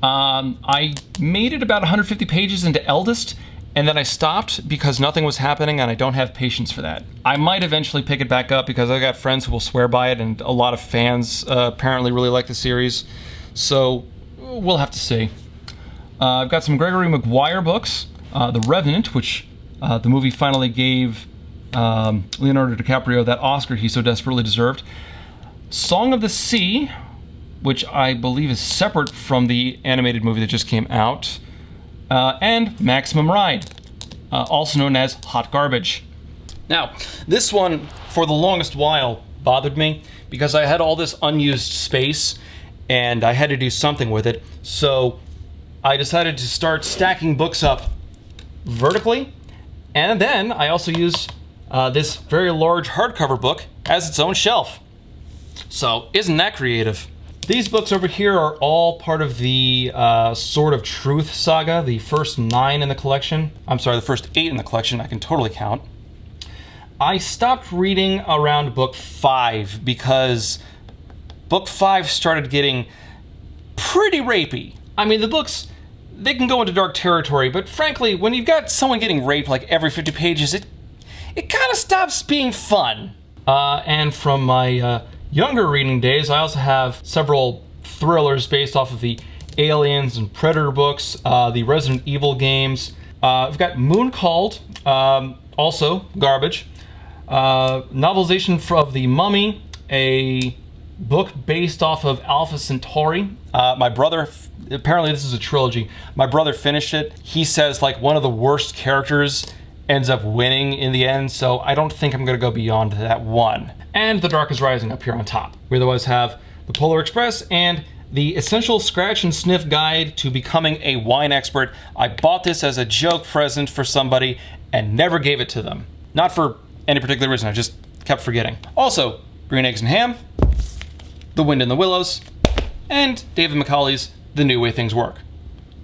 S1: I made it about 150 pages into Eldest, and then I stopped because nothing was happening and I don't have patience for that. I might eventually pick it back up because I got friends who will swear by it, and a lot of fans apparently really like the series. So we'll have to see. I've got some Gregory Maguire books. The Revenant, which the movie finally gave Leonardo DiCaprio that Oscar he so desperately deserved. Song of the Sea, which I believe is separate from the animated movie that just came out. And Maximum Ride, also known as Hot Garbage. Now, this one, for the longest while, bothered me because I had all this unused space and I had to do something with it. So I decided to start stacking books up vertically, and then I also use this very large hardcover book as its own shelf. So isn't that creative? These books over here are all part of the Sword of Truth saga, the first 9 in the collection. I'm sorry, the first 8 in the collection, I can totally count. I stopped reading around book 5 because book 5 started getting pretty rapey. I mean, the books, they can go into dark territory, but frankly, when you've got someone getting raped like every 50 pages, it kind of stops being fun. And from my younger reading days, I also have several thrillers based off of the Aliens and Predator books, the Resident Evil games. I've got Moon Called, also garbage. Novelization of The Mummy, a book based off of Alpha Centauri. My brother, apparently this is a trilogy, my brother finished it. He says like one of the worst characters ends up winning in the end, so I don't think I'm gonna go beyond that one. And The Dark is Rising up here on top. We otherwise have The Polar Express and The Essential Scratch and Sniff Guide to Becoming a Wine Expert. I bought this as a joke present for somebody and never gave it to them. Not for any particular reason, I just kept forgetting. Also, Green Eggs and Ham, The Wind in the Willows, and David Macaulay's The New Way Things Work.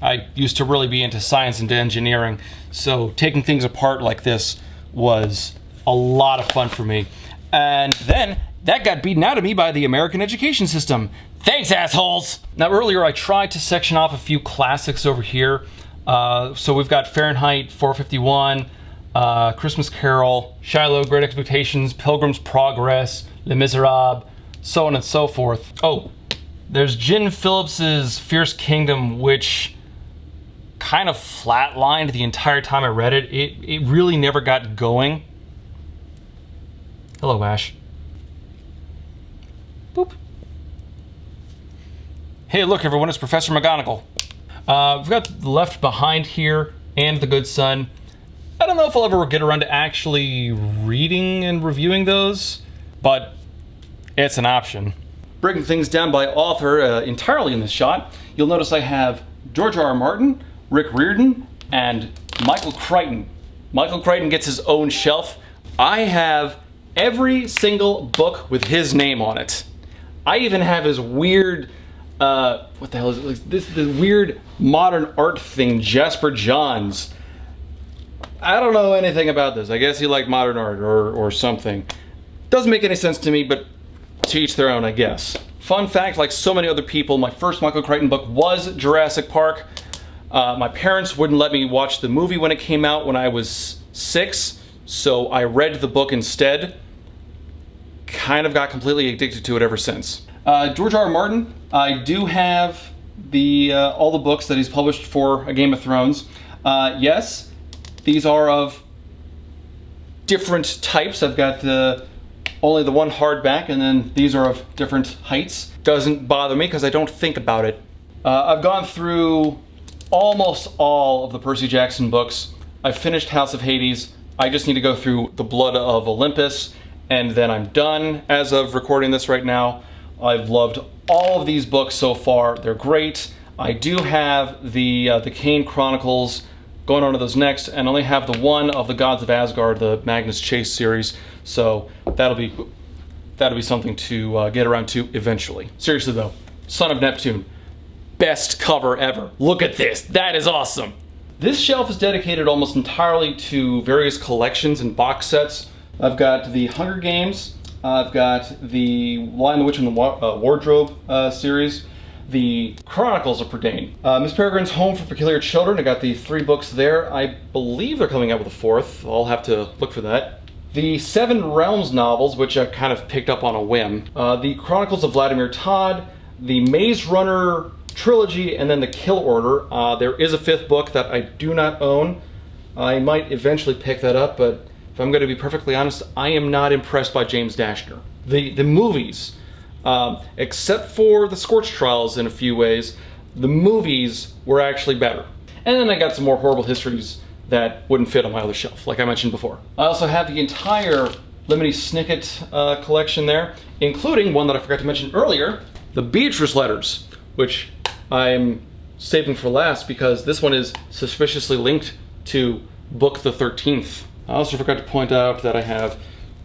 S1: I used to really be into science and engineering, so taking things apart like this was a lot of fun for me. And then that got beaten out of me by the American education system. Thanks, assholes! Now earlier I tried to section off a few classics over here. So we've got Fahrenheit 451, Christmas Carol, Shiloh, Great Expectations, Pilgrim's Progress, Les Miserables, so on and so forth. Oh, there's Jen Phillips's Fierce Kingdom, which kind of flatlined the entire time I read it. It really never got going. Hello, Ash. Boop. Hey, look, everyone, it's Professor McGonagall. We've got Left Behind here and The Good Son. I don't know if I'll ever get around to actually reading and reviewing those, but it's an option. Breaking things down by author entirely in this shot, you'll notice I have George R.R. Martin, Rick Riordan, and Michael Crichton. Michael Crichton gets his own shelf. I have every single book with his name on it. I even have his weird, what the hell is it? This weird modern art thing, Jasper Johns. I don't know anything about this. I guess he liked modern art or something. Doesn't make any sense to me, but to each their own, I guess. Fun fact, like so many other people, my first Michael Crichton book was Jurassic Park. My parents wouldn't let me watch the movie when it came out when I was 6, so I read the book instead. Kind of got completely addicted to it ever since. George R. R. Martin, I do have all the books that he's published for A Game of Thrones. Yes, these are of different types. I've got only the one hardback, and then these are of different heights. Doesn't bother me because I don't think about it. I've gone through almost all of the Percy Jackson books. I've finished House of Hades. I just need to go through The Blood of Olympus, and then I'm done as of recording this right now. I've loved all of these books so far. They're great. I do have the Kane Chronicles, going on to those next, and only have the one of the Gods of Asgard, the Magnus Chase series. So that'll be something to get around to eventually. Seriously though, Son of Neptune, best cover ever. Look at this, that is awesome. This shelf is dedicated almost entirely to various collections and box sets. I've got the Hunger Games, I've got the Lion, the Witch, and the Wardrobe series, the Chronicles of Prydain, Miss Peregrine's Home for Peculiar Children. I got the 3 books there. I believe they're coming out with a 4th. I'll have to look for that. The 7 Realms novels, which I kind of picked up on a whim. The Chronicles of Vladimir Todd, the Maze Runner trilogy, and then the Kill Order. There is a 5th book that I do not own. I might eventually pick that up, but if I'm going to be perfectly honest, I am not impressed by James Dashner. The movies, except for the Scorch Trials in a few ways, the movies were actually better. And then I got some more horrible histories that wouldn't fit on my other shelf, like I mentioned before. I also have the entire Lemony Snicket collection there, including one that I forgot to mention earlier, the Beatrice letters, which I'm saving for last because this one is suspiciously linked to Book the 13th. I also forgot to point out that I have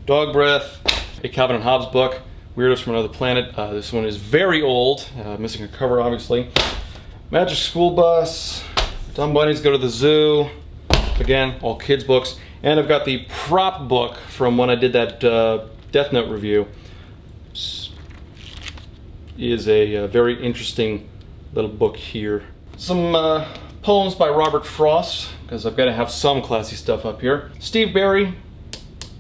S1: Dog Breath, a Calvin and Hobbes book, Weirdos from Another Planet. This one is very old, missing a cover obviously. Magic School Bus, Dumb Bunnies Go to the Zoo, again, all kids books. And I've got the prop book from when I did that Death Note review. This is a very interesting little book here. Some poems by Robert Frost, because I've got to have some classy stuff up here. Steve Barry.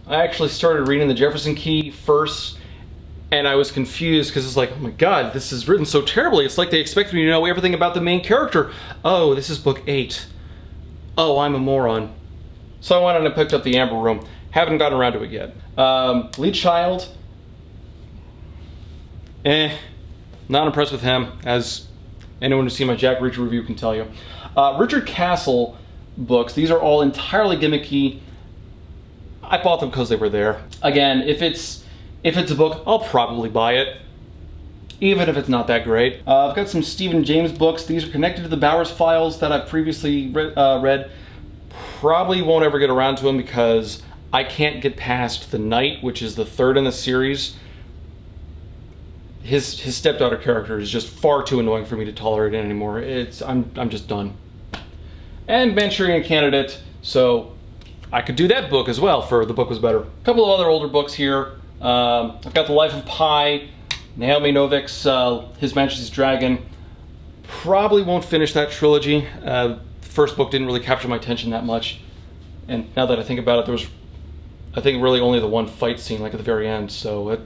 S1: I actually started reading the Jefferson Key first, and I was confused because it's like, oh my god, this is written so terribly. It's like they expect me to know everything about the main character. Oh, this is book 8. Oh, I'm a moron. So I went and I picked up the Amber Room. Haven't gotten around to it yet. Lee Child. Not impressed with him, as anyone who's seen my Jack Reacher review can tell you. Richard Castle books. These are all entirely gimmicky. I bought them because they were there. Again, if it's a book, I'll probably buy it, even if it's not that great. I've got some Stephen James books. These are connected to the Bowers Files that I've previously read. Probably won't ever get around to them because I can't get past The Knight, which is the 3rd in the series. His stepdaughter character is just far too annoying for me to tolerate it anymore. I'm just done. And Manchurian Candidate, so I could do that book as well for The Book Was Better. A couple of other older books here. I've got The Life of Pi, Naomi Novik's His Majesty's Dragon. Probably won't finish that trilogy. The first book didn't really capture my attention that much. And now that I think about it, there was, I think, really only the one fight scene, like at the very end, so it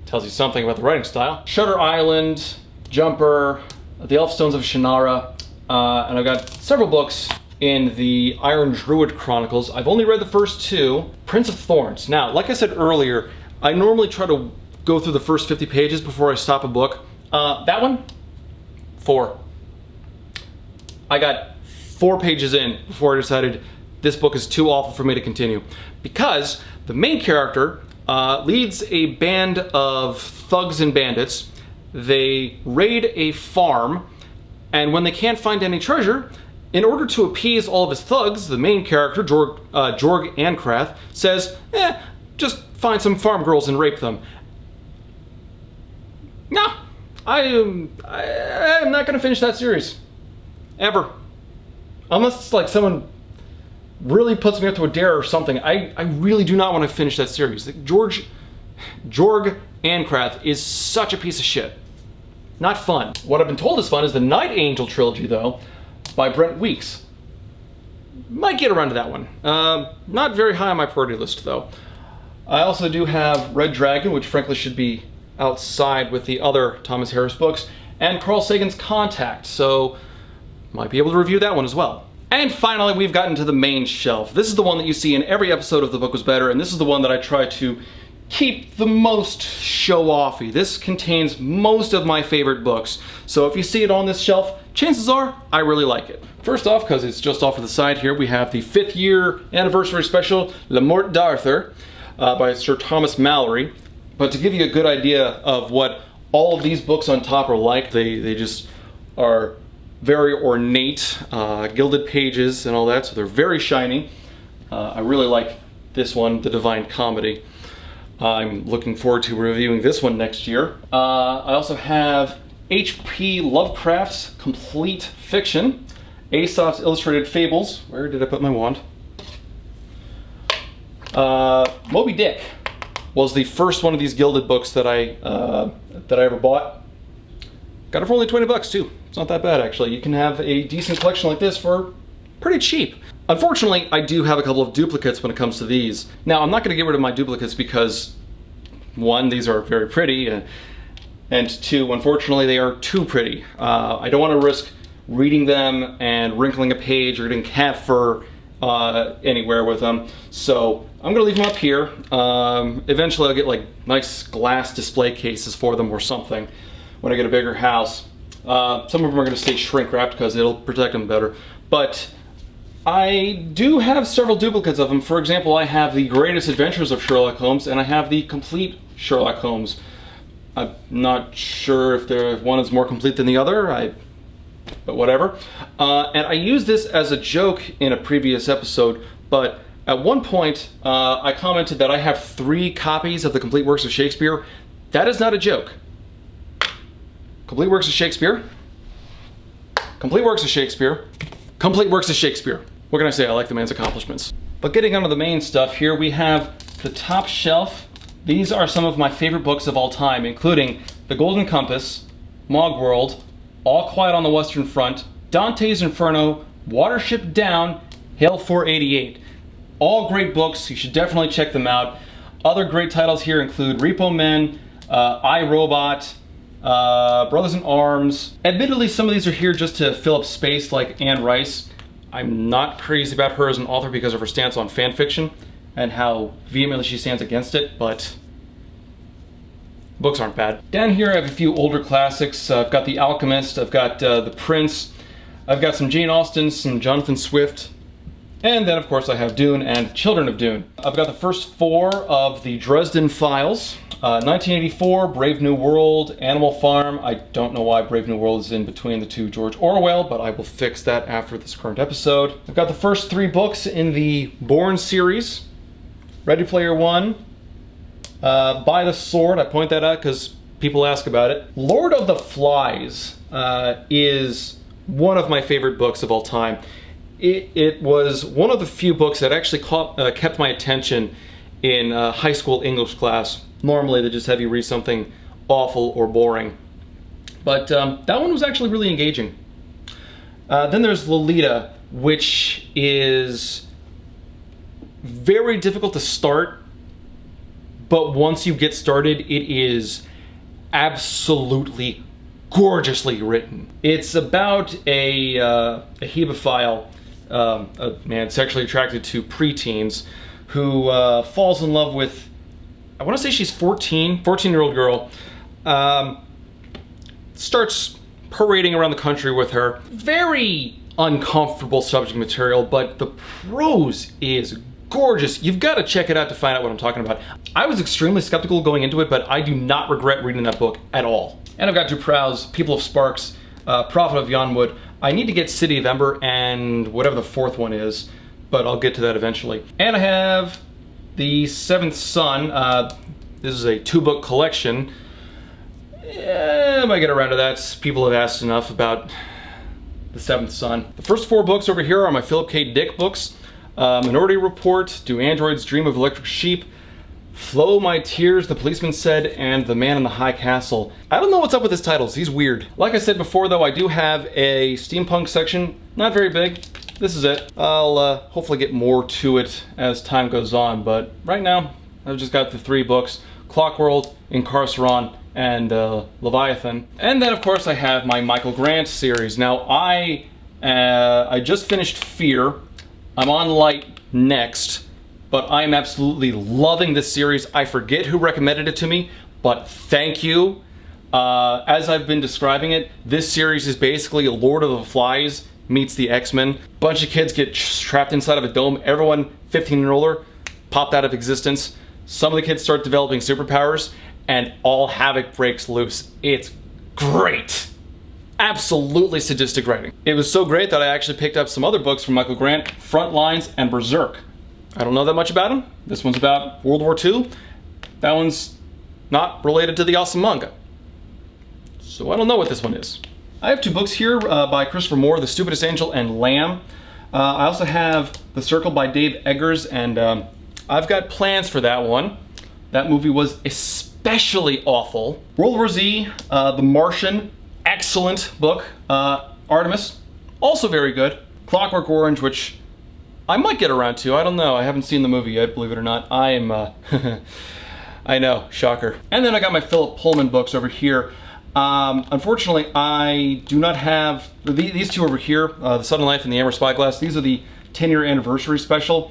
S1: tells you something about the writing style. Shutter Island, Jumper, The Elfstones of Shannara, and I've got several books in the Iron Druid Chronicles. I've only read the first 2. Prince of Thorns. Now, like I said earlier, I normally try to go through the first 50 pages before I stop a book. That one, 4. I got 4 pages in before I decided this book is too awful for me to continue. Because the main character leads a band of thugs and bandits. They raid a farm, and when they can't find any treasure, in order to appease all of his thugs, the main character, Jorg Ankrath, says, just find some farm girls and rape them. No, I'm not going to finish that series. Ever. Unless it's like someone really puts me up to a dare or something. I really do not want to finish that series. Jorg Ancrath is such a piece of shit. Not fun. What I've been told is fun is the Night Angel trilogy, though, by Brent Weeks. Might get around to that one. Not very high on my priority list, though. I also do have Red Dragon, which frankly should be outside with the other Thomas Harris books, and Carl Sagan's Contact, so might be able to review that one as well. And finally, we've gotten to the main shelf. This is the one that you see in every episode of The Book Was Better, and this is the one that I try to keep the most show-offy. This contains most of my favorite books, so if you see it on this shelf, chances are I really like it. First off, because it's just off to the side here, we have the 5th year anniversary special, La Morte d'Arthur, by Sir Thomas Malory. But to give you a good idea of what all of these books on top are like, they just are very ornate, gilded pages and all that, so they're very shiny. I really like this one, The Divine Comedy. I'm looking forward to reviewing this one next year. I also have H.P. Lovecraft's Complete Fiction, Aesop's Illustrated Fables. Where did I put my wand? Moby Dick was the first one of these gilded books that I ever bought. Got it for only 20 bucks too. It's not that bad actually. You can have a decent collection like this for pretty cheap. Unfortunately, I do have a couple of duplicates when it comes to these. Now, I'm not going to get rid of my duplicates because, one, these are very pretty, and two, unfortunately, they are too pretty. I don't want to risk reading them and wrinkling a page or getting cat fur anywhere with them, so I'm going to leave them up here. Eventually, I'll get like nice glass display cases for them or something when I get a bigger house. Some of them are going to stay shrink wrapped because it'll protect them better, but I do have several duplicates of them. For example, I have the Greatest Adventures of Sherlock Holmes, and I have the Complete Sherlock Holmes. I'm not sure if one is more complete than the other, but whatever. And I used this as a joke in a previous episode, but at one point I commented that I have 3 copies of the Complete Works of Shakespeare. That is not a joke. Complete Works of Shakespeare. Complete Works of Shakespeare. Complete Works of Shakespeare. What can I say? I like the man's accomplishments. But getting onto the main stuff here, we have the top shelf. These are some of my favorite books of all time, including The Golden Compass, Mogworld, All Quiet on the Western Front, Dante's Inferno, Watership Down, Hail 488. All great books. You should definitely check them out. Other great titles here include Repo Men, I, Robot, Brothers in Arms. Admittedly, some of these are here just to fill up space, like Anne Rice. I'm not crazy about her as an author because of her stance on fan fiction and how vehemently she stands against it, but books aren't bad. Down here I have a few older classics. I've got The Alchemist, I've got The Prince, I've got some Jane Austen, some Jonathan Swift, and then of course I have Dune and Children of Dune. I've got the first 4 of the Dresden Files. 1984, Brave New World, Animal Farm. I don't know why Brave New World is in between the 2 George Orwell, but I will fix that after this current episode. I've got the first 3 books in the Bourne series. Ready Player One, By the Sword, I point that out because people ask about it. Lord of the Flies is one of my favorite books of all time. It was one of the few books that actually kept my attention in high school English class. Normally they just have you read something awful or boring. But that one was actually really engaging. Then there's Lolita, which is very difficult to start, but once you get started, it is absolutely gorgeously written. It's about a hebephile, a man sexually attracted to preteens, who falls in love with, I want to say she's 14-year-old girl, starts parading around the country with her. Very uncomfortable subject material, but the prose is gorgeous. You've got to check it out to find out what I'm talking about. I was extremely skeptical going into it, but I do not regret reading that book at all. And I've got Duprow's People of Sparks, Prophet of Yonwood. I need to get City of Ember and whatever the 4th one is, but I'll get to that eventually. And I have The Seventh Son. This is a 2-book collection. I might get around to that. People have asked enough about The Seventh Son. The first 4 books over here are my Philip K. Dick books. Minority Report, Do Androids Dream of Electric Sheep, Flow My Tears, The Policeman Said, and The Man in the High Castle. I don't know what's up with his titles, he's weird. Like I said before though, I do have a steampunk section, not very big. This is it. I'll hopefully get more to it as time goes on, but right now I've just got the 3 books, Clockworld, Incarceron, and Leviathan. And then of course I have my Michael Grant series. Now I just finished Fear. I'm on Light next, but I'm absolutely loving this series. I forget who recommended it to me, but thank you. As I've been describing it, this series is basically Lord of the Flies meets the X-Men. Bunch of kids get trapped inside of a dome. Everyone 15 and older popped out of existence. Some of the kids start developing superpowers, and all havoc breaks loose. It's great. Absolutely sadistic writing. It was so great that I actually picked up some other books from Michael Grant, Frontlines and Berserk. I don't know that much about him. This one's about World War II. That one's not related to the awesome manga. So I don't know what this one is. I have 2 books here by Christopher Moore, The Stupidest Angel and Lamb. I also have The Circle by Dave Eggers, and I've got plans for that one. That movie was especially awful. World War Z, The Martian, excellent book. Artemis, also very good. Clockwork Orange, which I might get around to. I don't know. I haven't seen the movie yet, believe it or not. I am, I know, shocker. And then I got my Philip Pullman books over here. Unfortunately, I do not have these 2 over here, The Sudden Life and The Amber Spyglass. These are the 10-year anniversary special.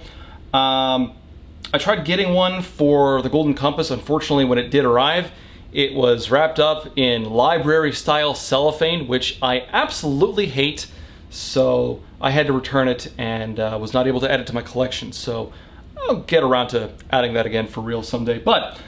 S1: I tried getting one for The Golden Compass. Unfortunately, when it did arrive, it was wrapped up in library-style cellophane, which I absolutely hate. So I had to return it and was not able to add it to my collection. So I'll get around to adding that again for real someday. But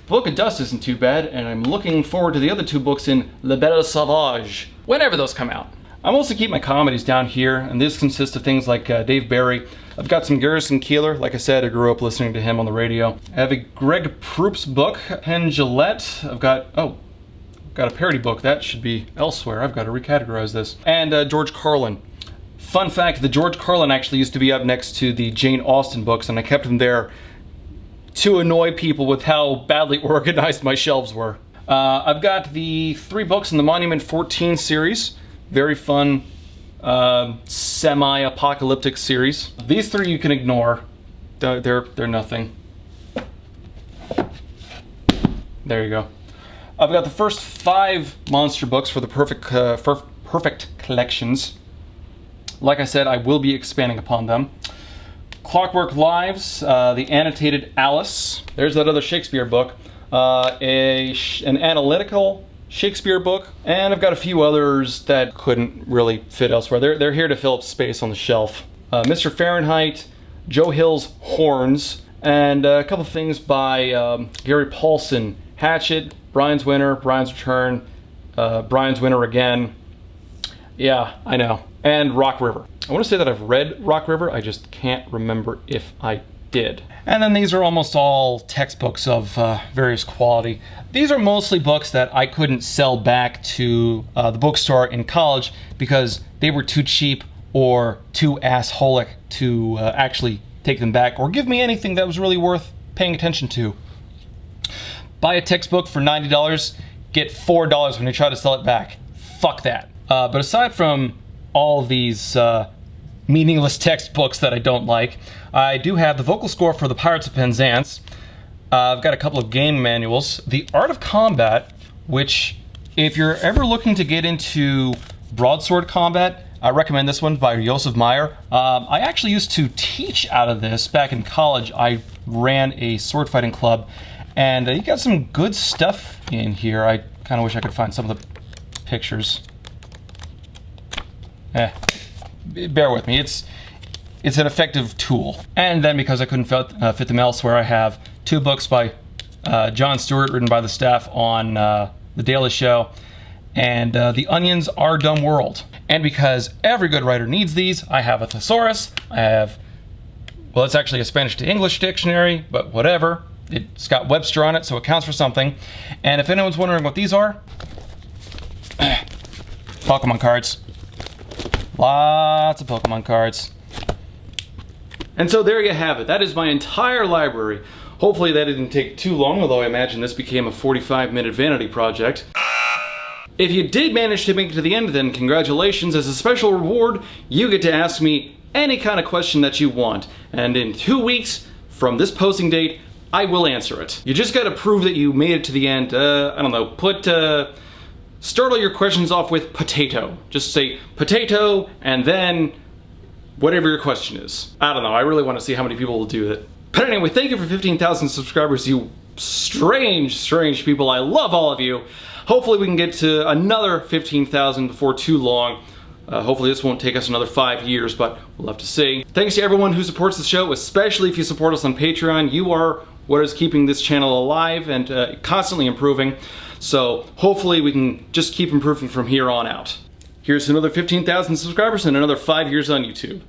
S1: Book of Dust isn't too bad, and I'm looking forward to the other 2 books in Le Belle Sauvage, whenever those come out. I mostly keep my comedies down here, and this consists of things like Dave Barry. I've got some Garrison Keillor. Like I said, I grew up listening to him on the radio. I have a Greg Proops book, Penn Jillette. I've got a parody book. That should be elsewhere. I've got to recategorize this. And George Carlin. Fun fact, the George Carlin actually used to be up next to the Jane Austen books, and I kept them there to annoy people with how badly organized my shelves were. I've got the 3 books in the Monument 14 series. Very fun, semi-apocalyptic series. These 3 you can ignore. They're nothing. There you go. I've got the first 5 monster books for the Perfect Collections. Like I said, I will be expanding upon them. Clockwork Lives, the Annotated Alice. There's that other Shakespeare book. An analytical Shakespeare book. And I've got a few others that couldn't really fit elsewhere. They're here to fill up space on the shelf. Mr. Fahrenheit, Joe Hill's Horns, and a couple of things by Gary Paulson. Hatchet, Brian's Winter, Brian's Return, Brian's Winter Again. Yeah, I know. And Rock River. I want to say that I've read Rock River, I just can't remember if I did. And then these are almost all textbooks of various quality. These are mostly books that I couldn't sell back to the bookstore in college because they were too cheap or too assholic to actually take them back or give me anything that was really worth paying attention to. Buy a textbook for $90, get $4 when you try to sell it back. Fuck that. But aside from all of these meaningless textbooks that I don't like, I do have the vocal score for The Pirates of Penzance. I've got a couple of game manuals. The Art of Combat, which if you're ever looking to get into broadsword combat, I recommend this one by Josef Meyer. I actually used to teach out of this back in college. I ran a sword fighting club, and you got some good stuff in here. I kind of wish I could find some of the pictures. Bear with me, it's an effective tool. And then because I couldn't fit them elsewhere, I have 2 books by Jon Stewart, written by the staff on The Daily Show, and The Onion's Our Dumb World. And because every good writer needs these, I have a thesaurus. I have, well, it's actually a Spanish to English dictionary, but whatever. It's got Webster on it, so it counts for something. And if anyone's wondering what these are, Pokemon cards. Lots of Pokemon cards. And so there you have it. That is my entire library. Hopefully that didn't take too long, although I imagine this became a 45-minute vanity project. If you did manage to make it to the end, then congratulations. As a special reward, you get to ask me any kind of question that you want. And in 2 weeks from this posting date, I will answer it. You just gotta prove that you made it to the end. I don't know, start all your questions off with potato. Just say potato and then whatever your question is. I don't know, I really want to see how many people will do that. But anyway, thank you for 15,000 subscribers, you strange people. I love all of you. Hopefully we can get to another 15,000 before too long. Hopefully this won't take us another 5 years, but we'll have to see. Thanks to everyone who supports the show, especially if you support us on Patreon. You are what is keeping this channel alive and constantly improving. So hopefully we can just keep improving from here on out. Here's another 15,000 subscribers and another 5 years on YouTube.